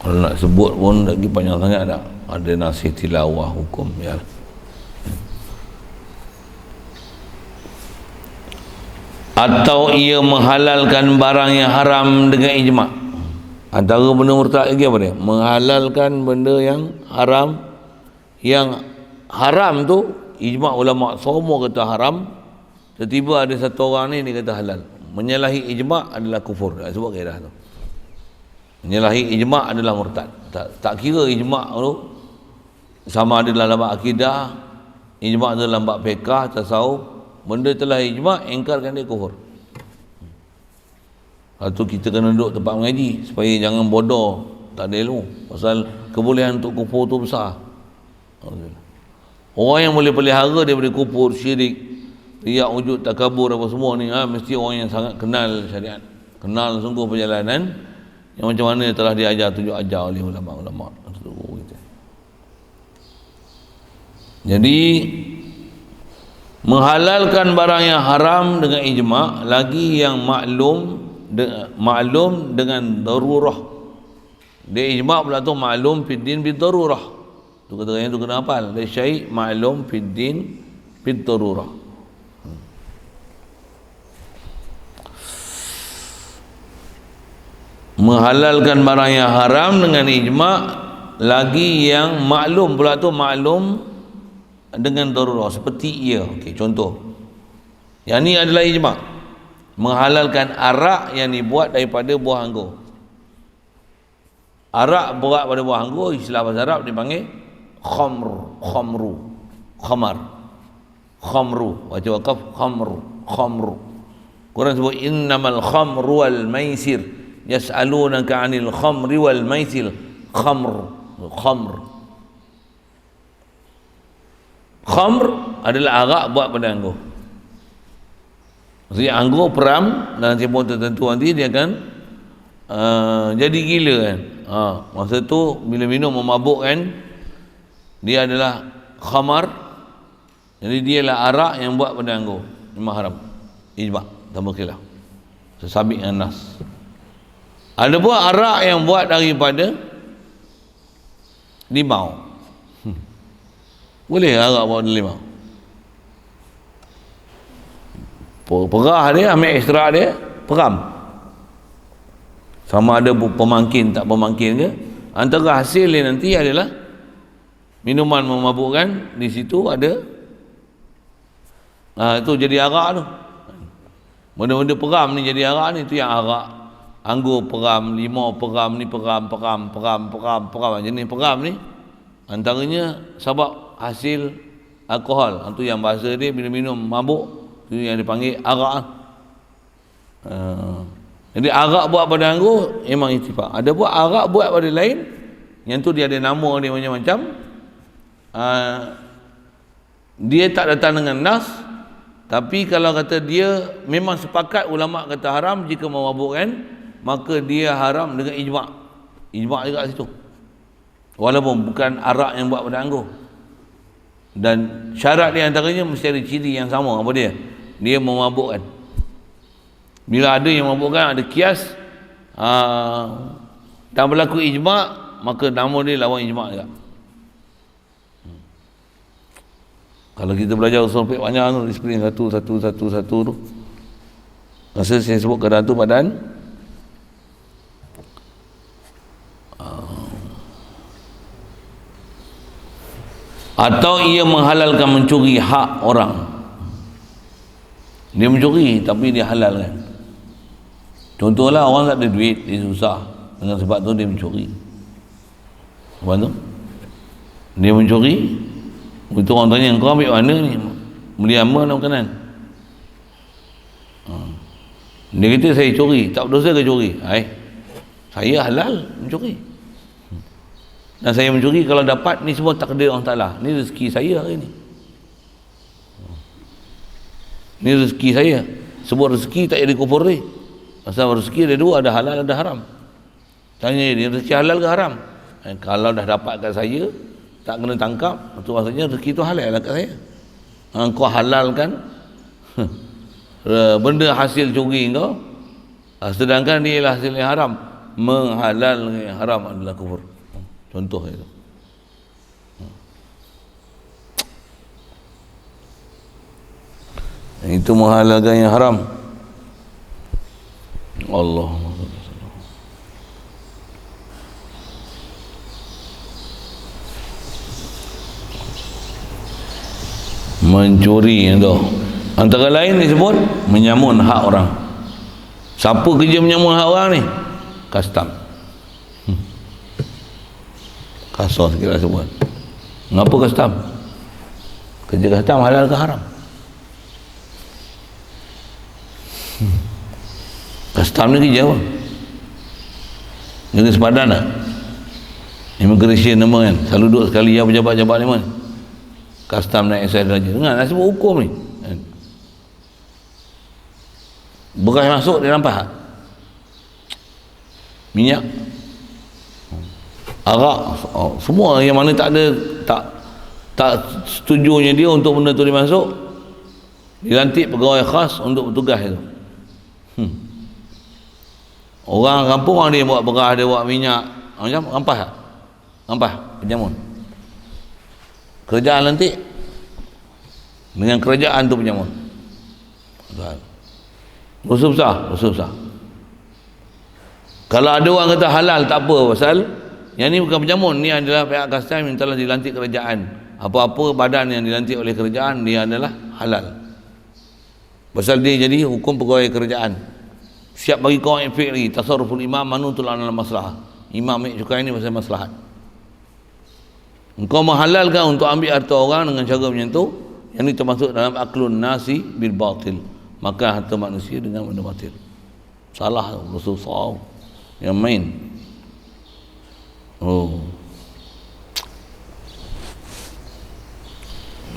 Kalau nak sebut pun lagi panjang sangat dah. Ada nasih tilawah hukum ya. Atau ia menghalalkan barang yang haram dengan ijma'. Antara benda murtad lagi apa dia? Menghalalkan benda yang haram. Yang haram tu ijma' ulama semua kata haram. Tiba-tiba ada satu orang ni dia kata halal. Menyalahi ijma' adalah kufur. Sebab kaedah tu. Menyalahi ijma' adalah murtad. Tak kira ijma' tu sama ada dalam bab akidah, ijma' dalam bab fiqh, tasawuf. Benda telah ijma', ingkarkan dia kufur. Lepas tu kita kena duduk tempat mengaji supaya jangan bodoh, tak ada ilmu. Pasal kebolehan untuk kufur tu besar. Orang yang boleh pelihara daripada kufur, syirik, riak, wujud, takabur apa semua ni, mesti orang yang sangat kenal syariat, kenal sungguh perjalanan yang macam mana telah diajar, tunjuk ajar oleh ulama-ulama. Jadi menghalalkan barang yang haram dengan ijma', lagi yang maklum dengan darurah. Dia ijma' pula tu maklum fid din bid darurah. Tu kata yang tu kena hafal. Dia syai' maklum fid din bid darurah. Menghalalkan barang yang haram dengan ijma', lagi yang maklum pula tu maklum dengan darurah, seperti ia. Okey, contoh. Yang ni adalah ijma'. Menghalalkan arak yang dibuat daripada buah anggur. Arak buat pada buah anggur, istilah bahasa Arab dipanggil khamru. Baca wakaf khamru. Quran sebut innamal khamru wal maisir yas'alunaka 'anil khamri wal maisir. Khamr adalah arak buat pada anggur. Maksudnya anggur peram dalam tempoh tertentu nanti dia akan jadi gila kan. Masa tu bila minum memabukkan, dia adalah khamar, jadi dia lah arak yang buat pada anggur, memang haram. Ijma' tanpa khilaf, sesabit dengan nas. Ada pula arak yang buat daripada limau. Boleh arak buat dari limau. Perah dia, ambil ekstrak dia, peram. Sama ada pemangkin tak pemangkin ke, antara hasil dia nanti adalah minuman memabukkan. Di situ ada itu jadi arak tu. Benda-benda peram ni jadi arak ni, tu yang arak. Anggur peram, limau peram, ni peram. Jenis peram ni antaranya sebab hasil alkohol. Itu yang bahasa dia bila minum mabuk, itu yang dipanggil arak. Jadi arak buat pada anggur memang ittifaq. Ada buat arak buat pada lain, yang tu dia ada nama dia macam-macam. Dia tak datang dengan nas, tapi kalau kata dia memang sepakat ulama kata haram jika memabukkan, maka dia haram dengan ijma'. Ijma' juga situ, walaupun bukan arak yang buat pada anggur. Dan syarat dia antaranya mesti ada ciri yang sama. Apa dia? Dia memabukkan. Bila ada yang memabukkan, ada kias dan berlaku ijma', maka nama dia lawan ijma' juga. Kalau kita belajar usul fiqh banyak tu, disiplin satu tu. Rasa saya sebut keadaan tu badan atau ia menghalalkan mencuri hak orang. Dia mencuri tapi dia halalkan. Contohlah orang tak ada duit, dia susah, dengan sebab tu dia mencuri. Apa tu? Dia mencuri. Itu orang tanya, kau ambil mana ni? Beli apa nak makanan? Dia kata saya curi. Tak berdosa ke curi? Saya halal mencuri. Dan saya mencuri, kalau dapat ni semua takdir Allah Ta'ala. Ni rezeki saya hari ni. Ni rezeki saya. Sebuah rezeki tak jadi kufur ni. Pasal rezeki ada dua, ada halal ada haram. Tanya dia, rezeki halal ke haram? Kalau dah dapat kat saya, tak kena tangkap, itu maksudnya rezeki tu halal lah kat saya. Kau halalkan benda hasil curi kau, sedangkan dia ialah hasil yang haram. Menghalalkan yang haram adalah kufur. Contoh itu. Itu menghalalkan yang haram. Allah mencuri itu. Antara lain disebut menyamun hak orang. Siapa kerja menyamun hak orang ni? Custom. Kasar sikit lah sebut. Mengapa custom? Kerja custom halal ke haram? Custom ni kerja apa? Negeri sepadan tak? Immigration nama kan, selalu duduk sekali ya pejabat-pejabat ni kan. Custom naik SI darjah. Dengar nak sebut hukum ni. Beras masuk dia nampak. Minyak, arak, semua yang mana tak ada, tak setujunya dia untuk benda tu dimasuk, dilantik pegawai khas untuk bertugas itu. Orang kampung ada yang buat beras, ada buat minyak, macam rampas tak? Rampas, penjamun. Kerajaan lantik dengan kerajaan tu penjamun. Dosa besar. Kalau ada orang kata halal, tak apa, pasal yang ni bukan penjamun, ni adalah pihak custom yang telah dilantik kerajaan. Apa-apa badan yang dilantik oleh kerajaan, dia adalah halal. Pasal dia jadi hukum pegawai kerajaan. Siap bagi kau efek lagi, tasarruful imam manutul anal maslahah. Imam ambil cukai ni pasal maslahat. Engkau menghalalkan untuk ambil harta orang dengan cara macam tu, yang ini termasuk dalam aklun nasi bil batil, makan harta manusia dengan benda batil. Salah, besar yang main.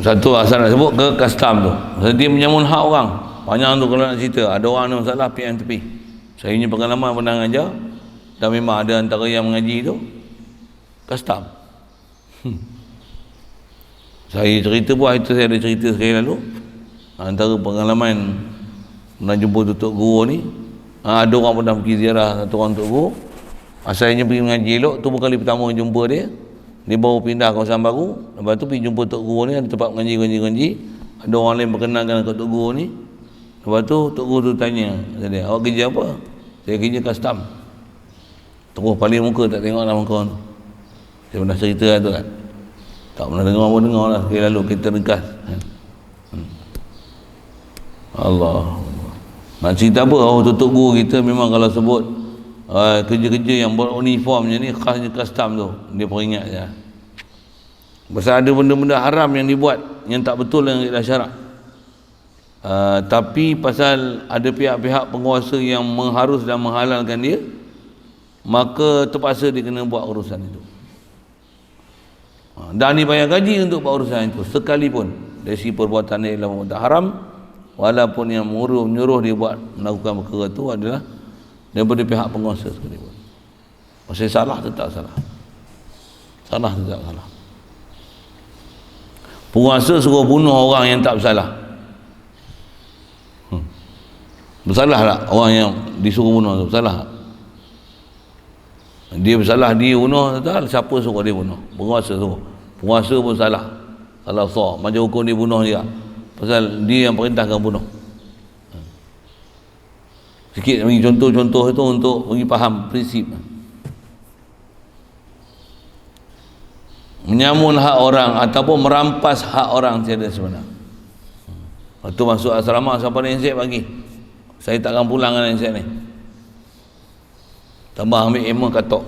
Satu asal nak sebut ke custom tu, pasal dia menyamun hak orang. Panjang tu kalau nak cerita. Ada orang ada masalah PMTP. Saya punya pengalaman pernah mengajar, dan memang ada antara yang mengaji tu custom. Saya cerita buah itu, saya ada cerita sekali lalu. Antara pengalaman pernah jumpa tutup guru ni, ada orang pernah pergi ziarah satu orang tutup guru. Asalnya pergi mengaji elok, tu bukan kali pertama jumpa dia. Dia baru pindah kawasan baru. Lepas tu pergi jumpa Tok Guru ni, ada tempat mengaji. Ada orang lain perkenalkan Tok Guru ni. Lepas tu Tok Guru tu tanya dia, awak kerja apa? Saya kerja custom. Terus paling muka tak tengok lah muka tu. Saya pernah cerita lah tu kan. Tak pernah dengar lah. Sekali lalu kita ringkas. Allah. Nak cerita apa? Tok Guru kita memang kalau sebut kerja-kerja yang beruniform je ni khasnya custom tu, dia peringat je. Pasal ada benda-benda haram yang dibuat yang tak betul dengan kaedah syarak. Tapi pasal ada pihak-pihak penguasa yang mengharus dan menghalalkan dia, maka terpaksa dia kena buat urusan itu. Dan dia bayar gaji untuk buat urusan itu sekalipun dari segi perbuatan dia adalah perbuatan haram, walaupun yang menyuruh dia buat melakukan perkara itu adalah daripada pihak penguasa sekalipun. Maksudnya salah tetap salah. Salah tetap salah. Penguasa suruh bunuh orang yang tak bersalah. Bersalah tak orang yang disuruh bunuh tu? Bersalah tak? Dia bersalah, dia bunuh tak? Siapa suruh dia bunuh? Penguasa suruh. Penguasa pun salah. Salah sah. Macam hukum dia bunuh juga. Pasal dia yang perintahkan bunuh. Sikit bagi contoh-contoh itu untuk bagi faham prinsip. Menyamun hak orang ataupun merampas hak orang tiada sebenar. Waktu masuk asrama sampai NZ pagi, saya takkan pulang dengan NZ ni. Tambah ambil emma katok.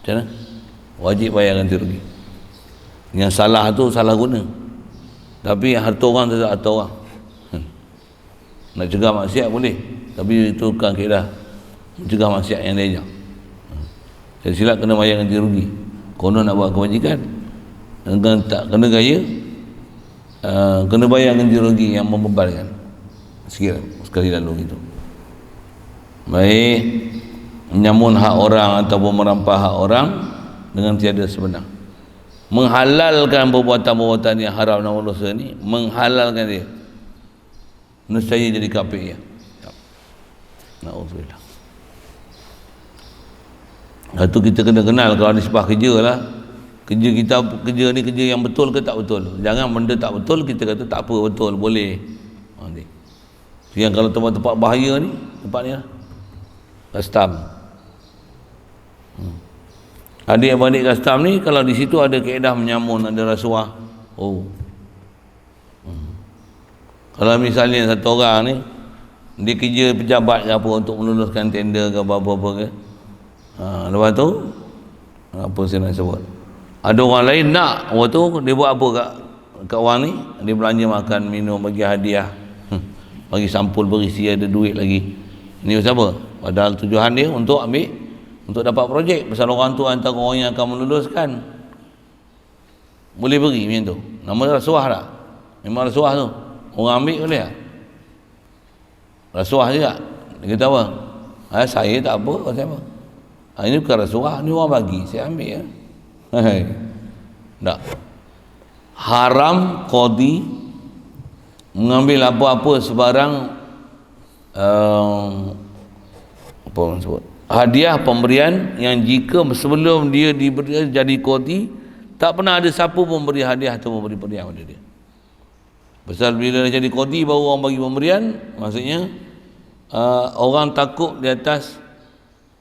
Macam mana? Wajib bayar ganti rugi. Yang salah tu salah guna. Tapi harta orang tetap harta orang. Nak cegah maksiat boleh, tapi itu bukan kaedah mencegah maksiat yang diajak. Saya silap kena bayar ganti rugi. Konon nak buat kewajikan, tak kena gaya, kena bayar ganti rugi yang membebankan. Sekali lalu gitu. Baik, menyamun hak orang ataupun merampas hak orang dengan tiada sebenar. Menghalalkan perbuatan-perbuatan yang haram dan dosa ni, menghalalkan dia. Nescaya jadi kafir ya. Na'udzubillah. Itu kita kena kenal kalau ada sebab kerja lah. Kerja ni kerja yang betul ke tak betul. Jangan benda tak betul kita kata tak apa, betul, boleh. Yang kalau tempat-tempat bahaya ni, tempat ni lah custom. Adik-adik custom ni kalau di situ ada kaedah menyamun, ada rasuah. Kalau misalnya satu orang ni dia kerja pejabat ke apa untuk meluluskan tender ke apa-apa ke, lepas tu apa saya nak sebut, ada orang lain nak, orang tu dia buat apa kat orang ni, dia belanja makan minum, bagi hadiah, bagi sampul berisi, ada duit lagi. Ini siapa? Padahal tujuan dia untuk ambil, untuk dapat projek. Pasal orang tu antara orang yang akan meluluskan, boleh beri macam tu. Nama rasuah tak? Memang rasuah tu orang ambil boleh tak? Rasuah juga. Dia kata apa? Saya tak apa, saya apa? Ini bukan rasuah, ni orang bagi, saya ambil ya. Tak. Haram qadi mengambil apa-apa sebarang apa orang sebut, hadiah pemberian yang jika sebelum dia diberi jadi qadi tak pernah ada siapa pun beri hadiah atau memberi pemberian pada dia. Pasal bila jadi qadi baru orang bagi pemberian, maksudnya orang takut di atas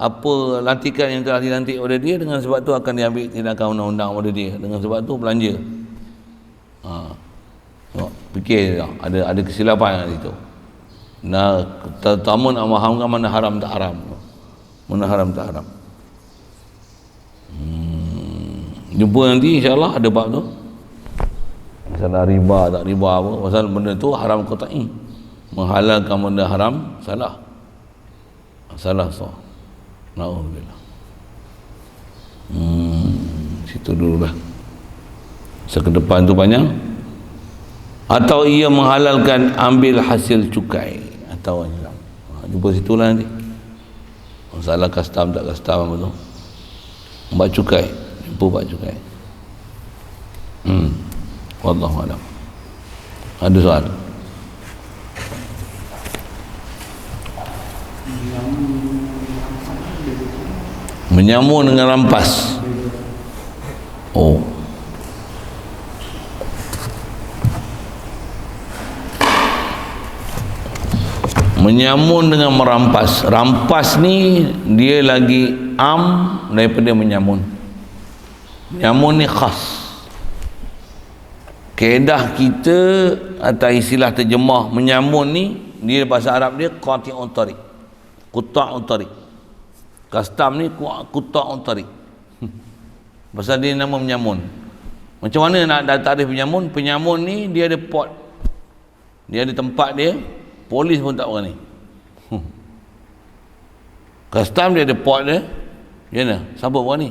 apa lantikan yang telah dilantik oleh dia, dengan sebab tu akan diambil tindakan undang-undang oleh dia, dengan sebab tu belanja. Fikir ada kesilapan di situ. Nah, terutama nak memahamkan mana haram tak haram, mana haram tak haram. Jumpa nanti insyaAllah ada bab tu. Masalah riba tak riba apa, pasal benda tu haram qat'i, menghalalkan benda haram salah sah. Na'udzubillah. Situ dulu lah. Sekedepan tu banyak. Atau ia menghalalkan ambil hasil cukai atau hilang. Jumpa situ lah nanti. Masalah custom tak custom apa tu, buat cukai, jumpa buat cukai. Wallahu a'lam. Ada soal? Menyamun dengan rampas. Oh. Menyamun dengan merampas. Rampas ni dia lagi daripada menyamun. Menyamun ni khas. Kaedah kita atau istilah terjemah menyamun ni, dia bahasa Arab dia qati'un tariq. Quta'un tariq. Custom ni quta'un tariq. Pasal dia nama menyamun. Macam mana nak tarikh penyamun? Penyamun ni dia ada port. Dia ada tempat dia. Polis pun tak berani. Custom dia ada port dia. Macam mana? Siapa berani?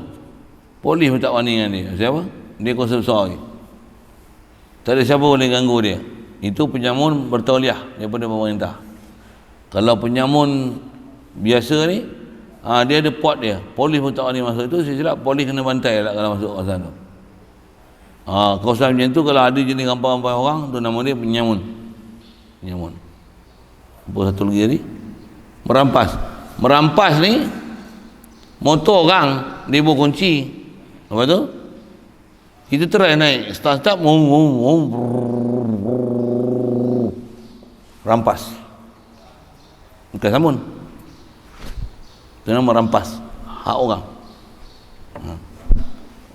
Polis pun tak berani dengan dia. Siapa? Dia kuasa besar lagi. Tak ada siapa boleh ganggu dia. Itu penyamun bertauliah daripada pemerintah. Kalau penyamun biasa ni, dia ada port dia. Polis pun tak berani masuk. Itu saya silap, polis kena bantai lah kalau masuk kawasan tu. Kawasan macam tu kalau ada jenis rampai-rampai orang, tu nama dia penyamun. Penyamun. Apa satu lagi tadi? Merampas. Merampas ni motor orang dia buka kunci. Apa tu? Kita try naik start rampas. Bukan samun. Itu nama merampas hak orang.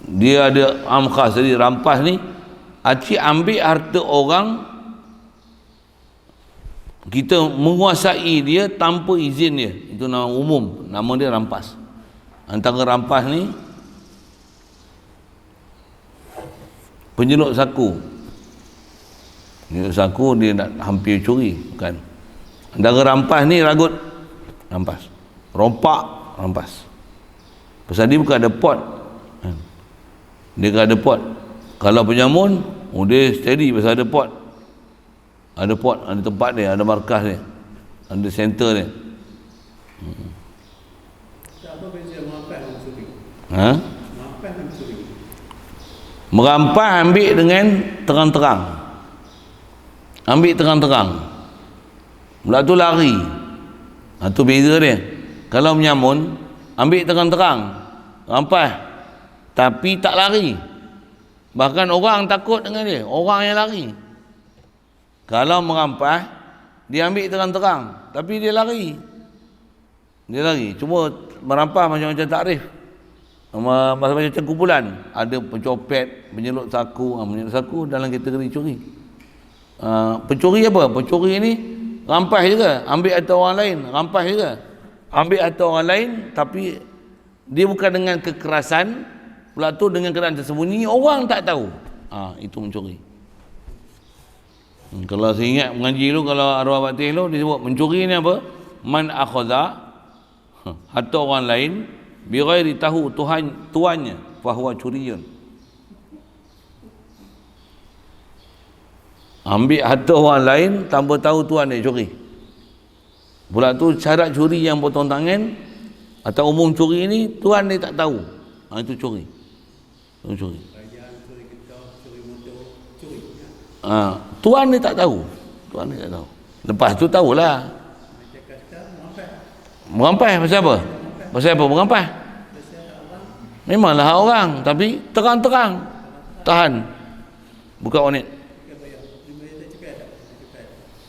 Dia ada khas. Jadi rampas ni acik ambil harta orang, kita menguasai dia tanpa izin dia. Itu nama umum, nama dia rampas. Antara rampas ni penjeluk saku. Penjeluk saku dia nak hampir curi, bukan. Antara rampas ni ragut, rampas. Rompak, rampas. Pasal dia bukan ada pot. Dia kan ada pot. Kalau penyamun, dia steady pasal ada pot. Ada pot, ada tempat dia, ada markas dia, ada center dia. Apa beza merampas dan mencuri? Merampas dan mencuri. Merampas ambil dengan terang-terang. Ambil terang-terang. Pula tu lari. Itu beza dia. Kalau menyamun, ambil terang-terang. Rampas. Tapi tak lari. Bahkan orang takut dengan dia. Orang yang lari. Kalau merampas, dia ambil terang-terang, tapi dia lari. Dia lari. Cuma merampas macam-macam takrif. Macam-macam kumpulan. Ada pencopet, penyeluk saku. Penyeluk saku dalam kategori curi. Pencuri apa? Pencuri ni rampas juga. Ambil harta orang lain, rampas juga. Ambil harta orang lain, tapi dia bukan dengan kekerasan. Pula tu dengan keadaan tersembunyi, orang tak tahu. Itu mencuri. Kalau saya ingat mengaji dulu, kalau arwah batin dulu dia sebut mencuri ni apa? Man akhadha harta orang lain bi ghairi tahu tuannya fa huwa curiyun. Ambil harta orang lain tanpa tahu tuan dia, curi. Pula tu syarat curi yang potong tangan atau umum curi ni tuan dia tak tahu. Itu curi. Itu curi. Tuan dia tak tahu. Tuan dia tak tahu. Lepas tu tahulah. Merampas pasal apa? Pasal apa merampas? Memanglah hak orang, tapi terang-terang. Tahan. Buka wanit.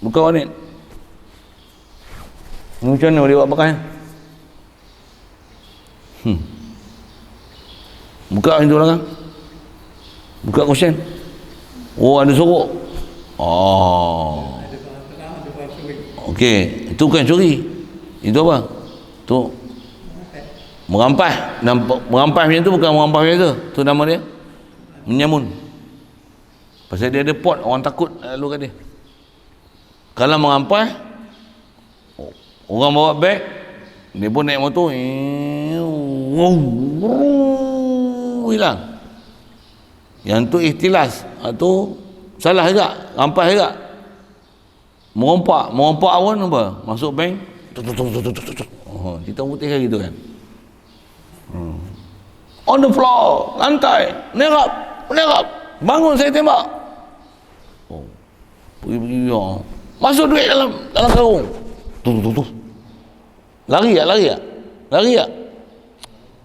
Buka wanit. Macam mana dia buat pakai? Buka pintu belakang. Buka kosen. Oh, ada sorok. Okey, itu bukan curi. Itu apa? Tu merampas. Merampas macam tu bukan merampas biasa. Tu nama dia menyamun. Pasal dia ada pot, orang takut lalu kat dia. Kalau merampas, orang bawa beg, dia pun naik motor, hilang. Yang tu ikhtilas, tu salah juga, rampas juga. Merompak pun apa? Masuk bank, kita putih kan gitu kan. On the floor, lantai, nerap. Bangun saya tembak. Oh. Pergi ya. Masuk duit dalam karung. Tu. Lari tak? Lari tak?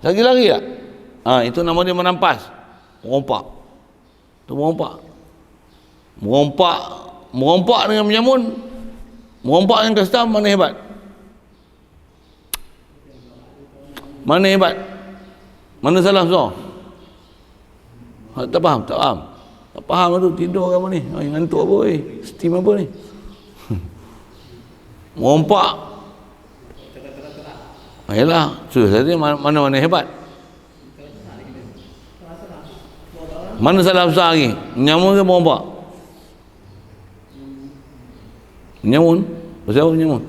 Lagi lari tak? Itu nama dia merampas. Merompak. Tu merompak dengan menyamun. Merompak dengan custom, mana hebat? Mana hebat? Mana salah besar? Tak faham. Tak faham tu, tidur ke apa ni? Ngantuk apa steam apa ni? Merompak. Yalah, sudah tadi mana hebat? Mana salah besar lagi? Menyamun ke merompak? Menyamun. Pasal apa menyamun?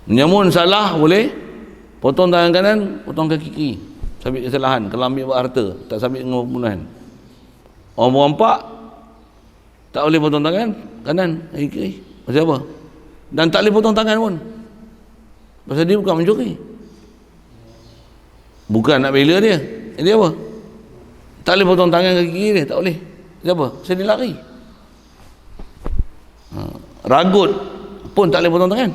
Menyamun salah boleh potong tangan kanan, potong kaki kiri. Sabit kesalahan. Kalau ambil buat harta, tak sabit dengan pembunuhan. Orang merompak tak boleh potong tangan kanan, kaki kiri. Pasal apa? Dan tak boleh potong tangan pun. Pasal dia bukan mencuri. Bukan nak bela dia. Dia apa? Tak boleh potong tangan kaki kiri dia, tak boleh. Siapa? Pasal dia lari. Ragut pun tak boleh potong tangan.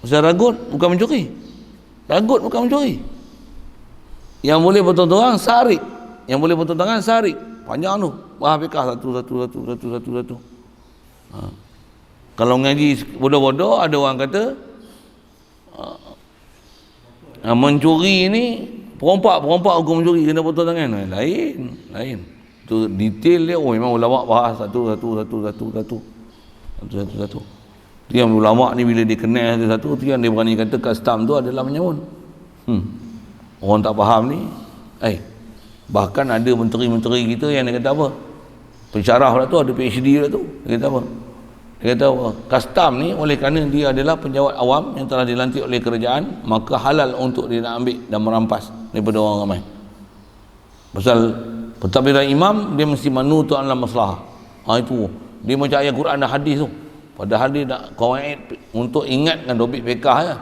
Pasal ragut bukan mencuri. Ragut bukan mencuri. Yang boleh potong tangan sarik. Yang boleh potong tangan sarik. Panjang tu. Wah, fikah satu. Kalau ngaji bodoh-bodoh, ada orang kata mencuri ni perompak hukum mencuri kena potong tangan. Lain. Tu detail dia. Memang ulama bahas satu. Tu yang ulama ni bila dia kenal satu-satu, tu yang dia berani kata custom tu adalah menyamun. Orang tak faham ni. Bahkan ada menteri-menteri kita yang dia kata apa? Pensyarah pula tu, ada PhD pula tu. Dia kata apa? Dia kata apa? Custom ni oleh kerana dia adalah penjawat awam yang telah dilantik oleh kerajaan, maka halal untuk dia nak ambil dan merampas daripada orang ramai. Pasal pentadbiran imam, dia mesti manutu ala maslahah. Itu dia macam ayat Quran dan hadis tu. Padahal dia nak qawaid untuk ingatkan dobit fiqh je.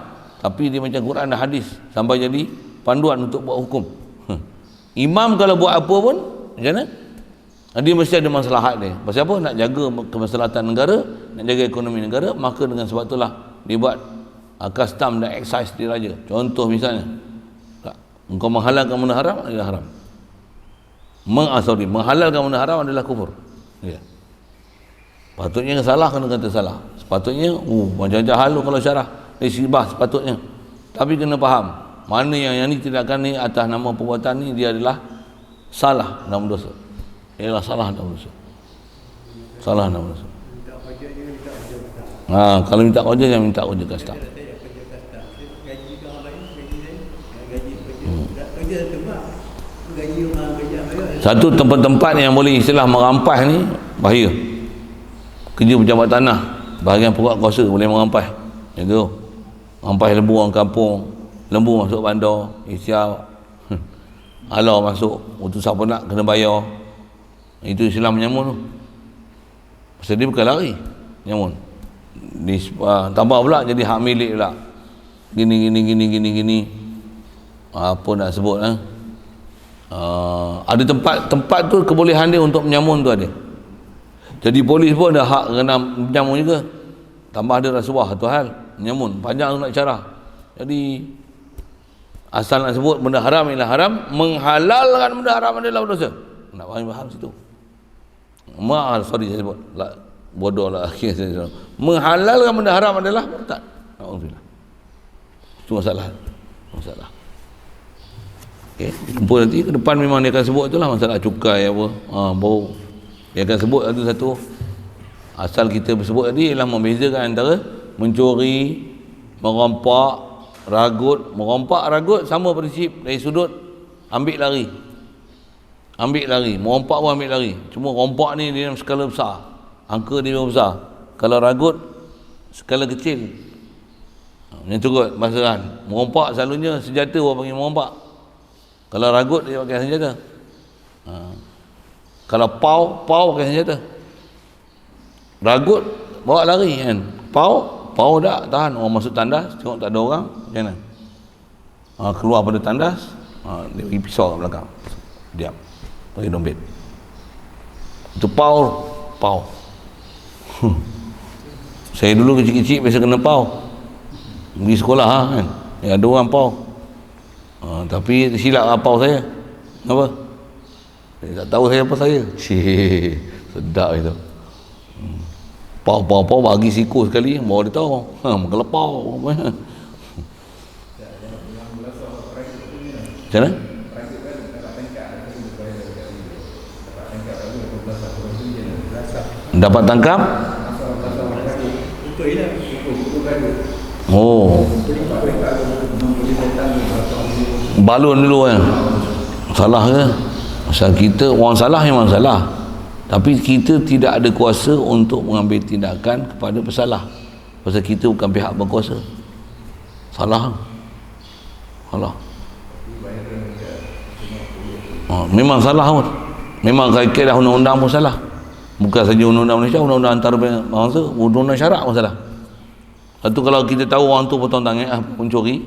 Tapi dia macam Quran dan hadis sampai jadi panduan untuk buat hukum. Imam kalau buat apa pun macam mana? Dia mesti ada maslahat dia. Pasal apa? Nak jaga kemaslahatan negara, nak jaga ekonomi negara, maka dengan sebab itulah dia buat custom dan excise dia raja. Contoh misalnya, engkau menghalalkan benda haram adalah haram. Menghalalkan benda haram adalah kufur. Ya. Patutnya salah kena kata salah. Sepatutnya macam-macam hal kalau syarah isbah sepatutnya. Tapi kena faham mana yang ni tindakan ni atas nama perbuatan ni dia adalah salah dalam dosa. Ialah salah dalam dosa. Salah dalam dosa. Kalau minta kerja jangan minta kerja custom. Satu tempat-tempat yang boleh istilah merampas ni bahaya. Kerja pejabat tanah, bahagian pokok kuasa boleh merampas. Itu rampas lembu orang kampung, lembu masuk bandar, siap. Alau masuk, utusan pun nak kena bayar. Itu istilah menyamun tu. Pasal dia bukan lari menyamun. Tambah pula jadi hak milik pula. Gini. Apa nak sebut ada tempat tu kebolehan dia untuk menyamun tu ada. Jadi polis pun ada hak kena menyamun juga. Tambah ada rasuah tu hal menyamun. Panjang tu nak cara. Jadi asal nak sebut benda haram ialah haram, menghalalkan benda haram adalah dosa. Nak faham situ. Sorry saya sebut bodoh lah akhirnya saya sebut. Menghalalkan benda haram adalah murtad. Alhamdulillah. Itu masalah. Okay. Kumpul nanti ke depan memang dia akan sebut itulah masalah cukai apa. Bau. Dia akan sebut satu-satu. Asal kita bersebut tadi ialah membezakan antara mencuri, merompak, ragut. Merompak, ragut sama prinsip dari sudut ambil lari. Merompak pun ambil lari. Cuma rompak ni dia dalam skala besar. Angka dia besar. Kalau ragut skala kecil. Macam tu kot bahasa kan. Merompak selalunya senjata orang panggil merompak. Kalau ragut dia pakai senjata. Kalau pau pakai senjata. Ragut bawa lari kan. Pau tak tahan. Orang masuk tandas tengok tak ada orang macam mana? Keluar pada tandas, dia pergi pisau kat belakang. Diam. Bagi dompet. Itu pau. Saya dulu kecil-kecil biasa kena pau. Pergi sekolah kan. Ada orang pau. Tapi silap pau saya. Apa? Dia tak tahu saya apa saya. Sedap itu. Pau bagi siku sekali, bawa dia tahu. Mengelepau. Macam mana? Dapat tangkap? Oh. Balon dulu kan. Salah ke? Pasal kita orang salah memang salah. Tapi kita tidak ada kuasa untuk mengambil tindakan kepada pesalah. Pasal kita bukan pihak berkuasa. Salah. Memang salah pun. Memang kaedah undang-undang pun salah. Bukan saja undang-undang Malaysia, undang-undang antarabangsa, undang-undang syarak pun salah. Lepas tu kalau kita tahu orang tu potong tangan pencuri,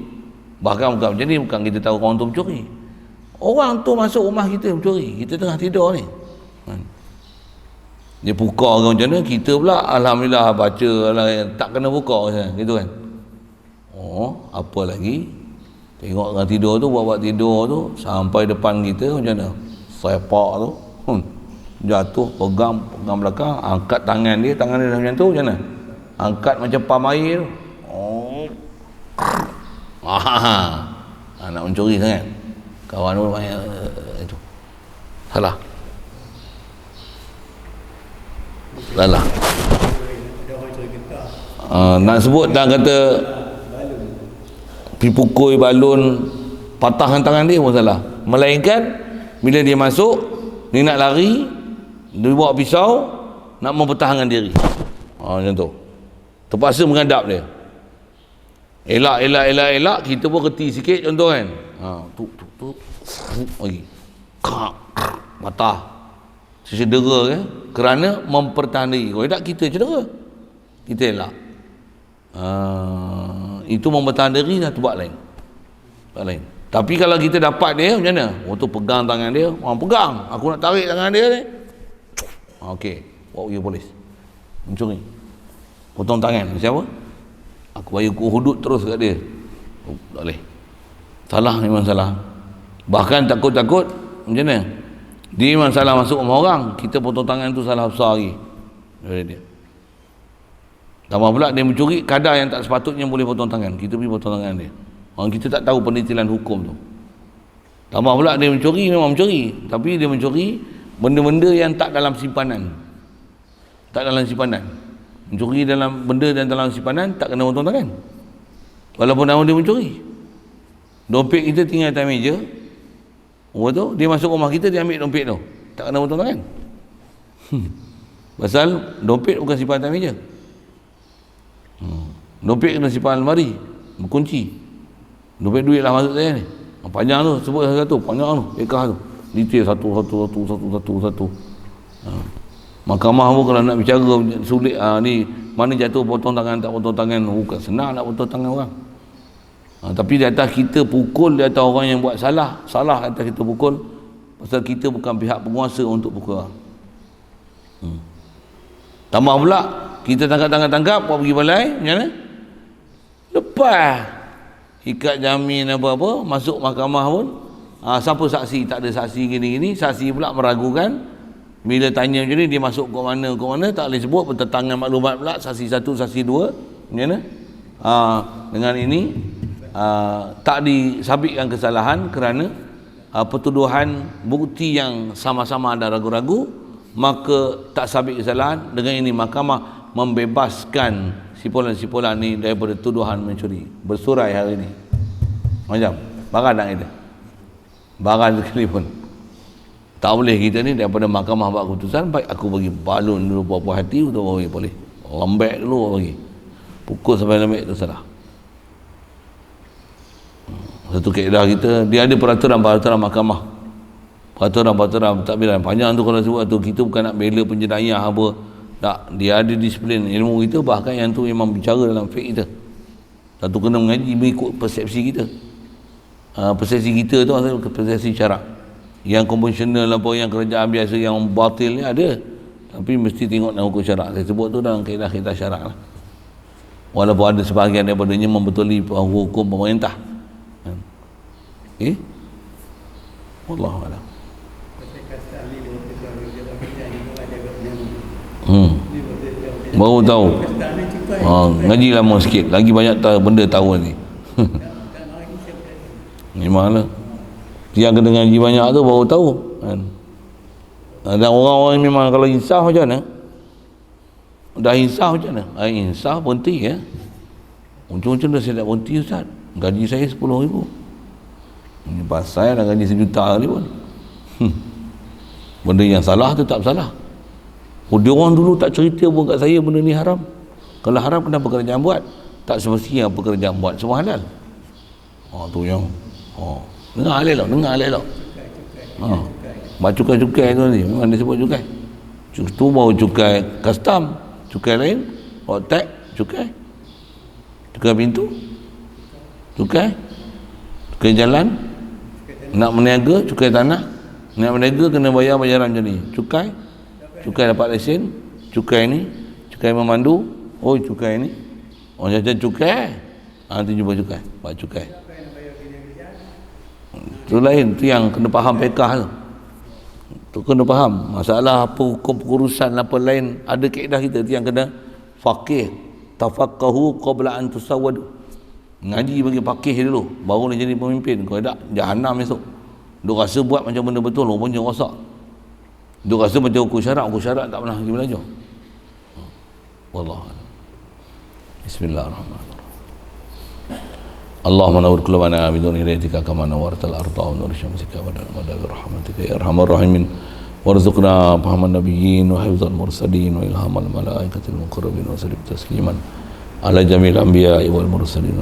bahkan bukan macam ni, bukan kita tahu orang tu pencuri. Orang tu masuk rumah kita mencuri, kita tengah tidur ni. Dia pukar ke macam mana, kita pula alhamdulillah baca tak kena pukar gitu kan. Apa lagi? Tengok orang tidur tu, buat tidur tu sampai depan kita macam mana? Sepak tu. Jatuh, pegang belakang, angkat tangan dia macam tu macam mana? Angkat macam pam air tu. Nak mencuri sangat. Kawan tu banyak itu. Salah. Nak sebut dah kata pergi pukul balon, patahkan tangan dia pun salah. Melainkan bila dia masuk, dia nak lari, dia bawa pisau nak mempertahankan diri. Macam tu. Terpaksa menghadap dia. Elak kita pun reti sikit contoh kan. Tu lagi. Patah. Cedera ke kerana mempertahankan diri. Kalau tak kita cedera. Kita elak. Itu mempertahankan diri dah buat lain. Tapi kalau kita dapat dia macam mana? Tu pegang tangan dia, orang pegang. Aku nak tarik tangan dia ni. Okey, bawa pergi polis. Mencuri. Potong tangan. Siapa? Aku bagi hudud terus kat dia. Tak boleh. Salah memang salah. Bahkan takut-takut macam mana? Dia memang salah masuk rumah orang. Kita potong tangan tu salah besar lagi. Dia. Tambah pula dia mencuri kadar yang tak sepatutnya boleh potong tangan. Kita pergi potong tangan dia. Orang kita tak tahu penelitian hukum tu. Tambah pula dia mencuri, memang mencuri. Tapi dia mencuri benda-benda yang tak dalam simpanan. Mencuri dalam benda dan dalam simpanan tak kena potong tangan. Walaupun nama dia mencuri. Dompet kita tinggal atas meja. Tu dia masuk rumah kita, dia ambil dompet tu. Tak kena potong tangan. Pasal dompet bukan simpan atas meja. Dompet kena simpan almari, berkunci. Dompet duit lah maksud saya ni. Panjang tu, sebut satu, panjang tu, ekah tu. Detail satu. Mahkamah pun kalau nak bicara sulit, ni mana jatuh potong tangan tak potong tangan, bukan senang nak potong tangan orang. Tapi di atas kita pukul, di atas orang yang buat salah di atas kita pukul, pasal kita bukan pihak penguasa untuk pukul orang. Tambah pula kita tangkap buat pergi balai macam mana? Lepas ikat jamin apa-apa, masuk mahkamah pun siapa saksi, tak ada saksi gini-gini, saksi pula meragukan. Bila tanya macam ni, dia masuk ke mana, tak boleh sebut, bertentangan maklumat pula, saksi satu, saksi dua, macam mana? Dengan ini tak disabitkan kesalahan kerana pertuduhan bukti yang sama-sama ada ragu-ragu, maka tak sabit kesalahan. Dengan ini mahkamah membebaskan sipulan-sipulan ni daripada tuduhan mencuri. Bersurai hari ini. Macam barang nak kita. Barang sekali pun. Tak boleh kita ni daripada mahkamah buat keputusan, baik aku bagi balon dulu puas-puas hati untuk bagi polis. Lembek dulu bagi. Pukul sampai lembek tu salah. Satu kaedah kita, dia ada peraturan mahkamah. Peraturan tak bila panjang tu kalau sebut tu, kita bukan nak bela penjenayah apa. Tak, dia ada disiplin ilmu kita, bahkan yang tu memang bicara dalam fiqh kita. Satu kena mengaji mengikut persepsi kita. Persepsi kita tu adalah persepsi syarak. Yang konvensional apa, yang kerajaan biasa, yang batil ni ada. Tapi mesti tengok dalam hukum syarak. Saya sebut tu dalam kaedah-kaedah syarak lah. Walaupun ada sebahagian daripadanya membetuli hukum pemerintah. Wallahualam. Baru tahu. Ngaji lama sikit. Lagi banyak benda tahu ni. Memanglah. Yang kena ngaji banyak tu baru tahu kan. Dan orang-orang memang kalau insaf macam mana? Dah insaf macam mana? Insaf berhenti ya. Ujung-ujung dah saya nak berhenti Ustaz. Gaji saya 10,000. Ini pasal dah gaji 1 juta kali pun. Benda yang salah tu tak salah. Dia orang dulu tak cerita pun kat saya benda ni haram. Kalau haram kenapa kerajaan buat? Tak semestinya apa kerajaan buat semua halal. Tu yang dengar elok. Baca cukai tu ni memang dia sebut cukai. Tu baru cukai custom, cukai lain, tax, cukai pintu, cukai jalan, nak meniaga, cukai tanah, nak meniaga kena bayar bayaran macam ni, cukai dapat lesen, cukai ni, cukai memandu, cukai ni, orang jajan cukai, nanti jumpa cukai, buat cukai. Tu lain, tu yang kena faham fiqah tu. Tu kena faham masalah apa hukum pengurusan apa lain, ada kaedah kita tu yang kena faqih, tafaqahu qabla an tusawwadu. Ngaji bagi faqih dulu baru nak jadi pemimpin. Kalau tak jahanam esok. Duk rasa buat macam benda betul, rupanya rosak. Duk rasa macam hukum syarak tak pernah pergi belajar. Wallahu a'lam. Bismillahirrahmanirrahim. Allahumma nawwir qulubana bi nuri hidayatika kama nawwartal arda wa nur syamsika wa madad rahmatika ya arhamar rahimin warzuqna fahaman nabiyyin wa hifdzal mursalin wa ilhamal malaikatil muqarrabin wa sallim tasliman ala jamil anbiya'i wal mursalin.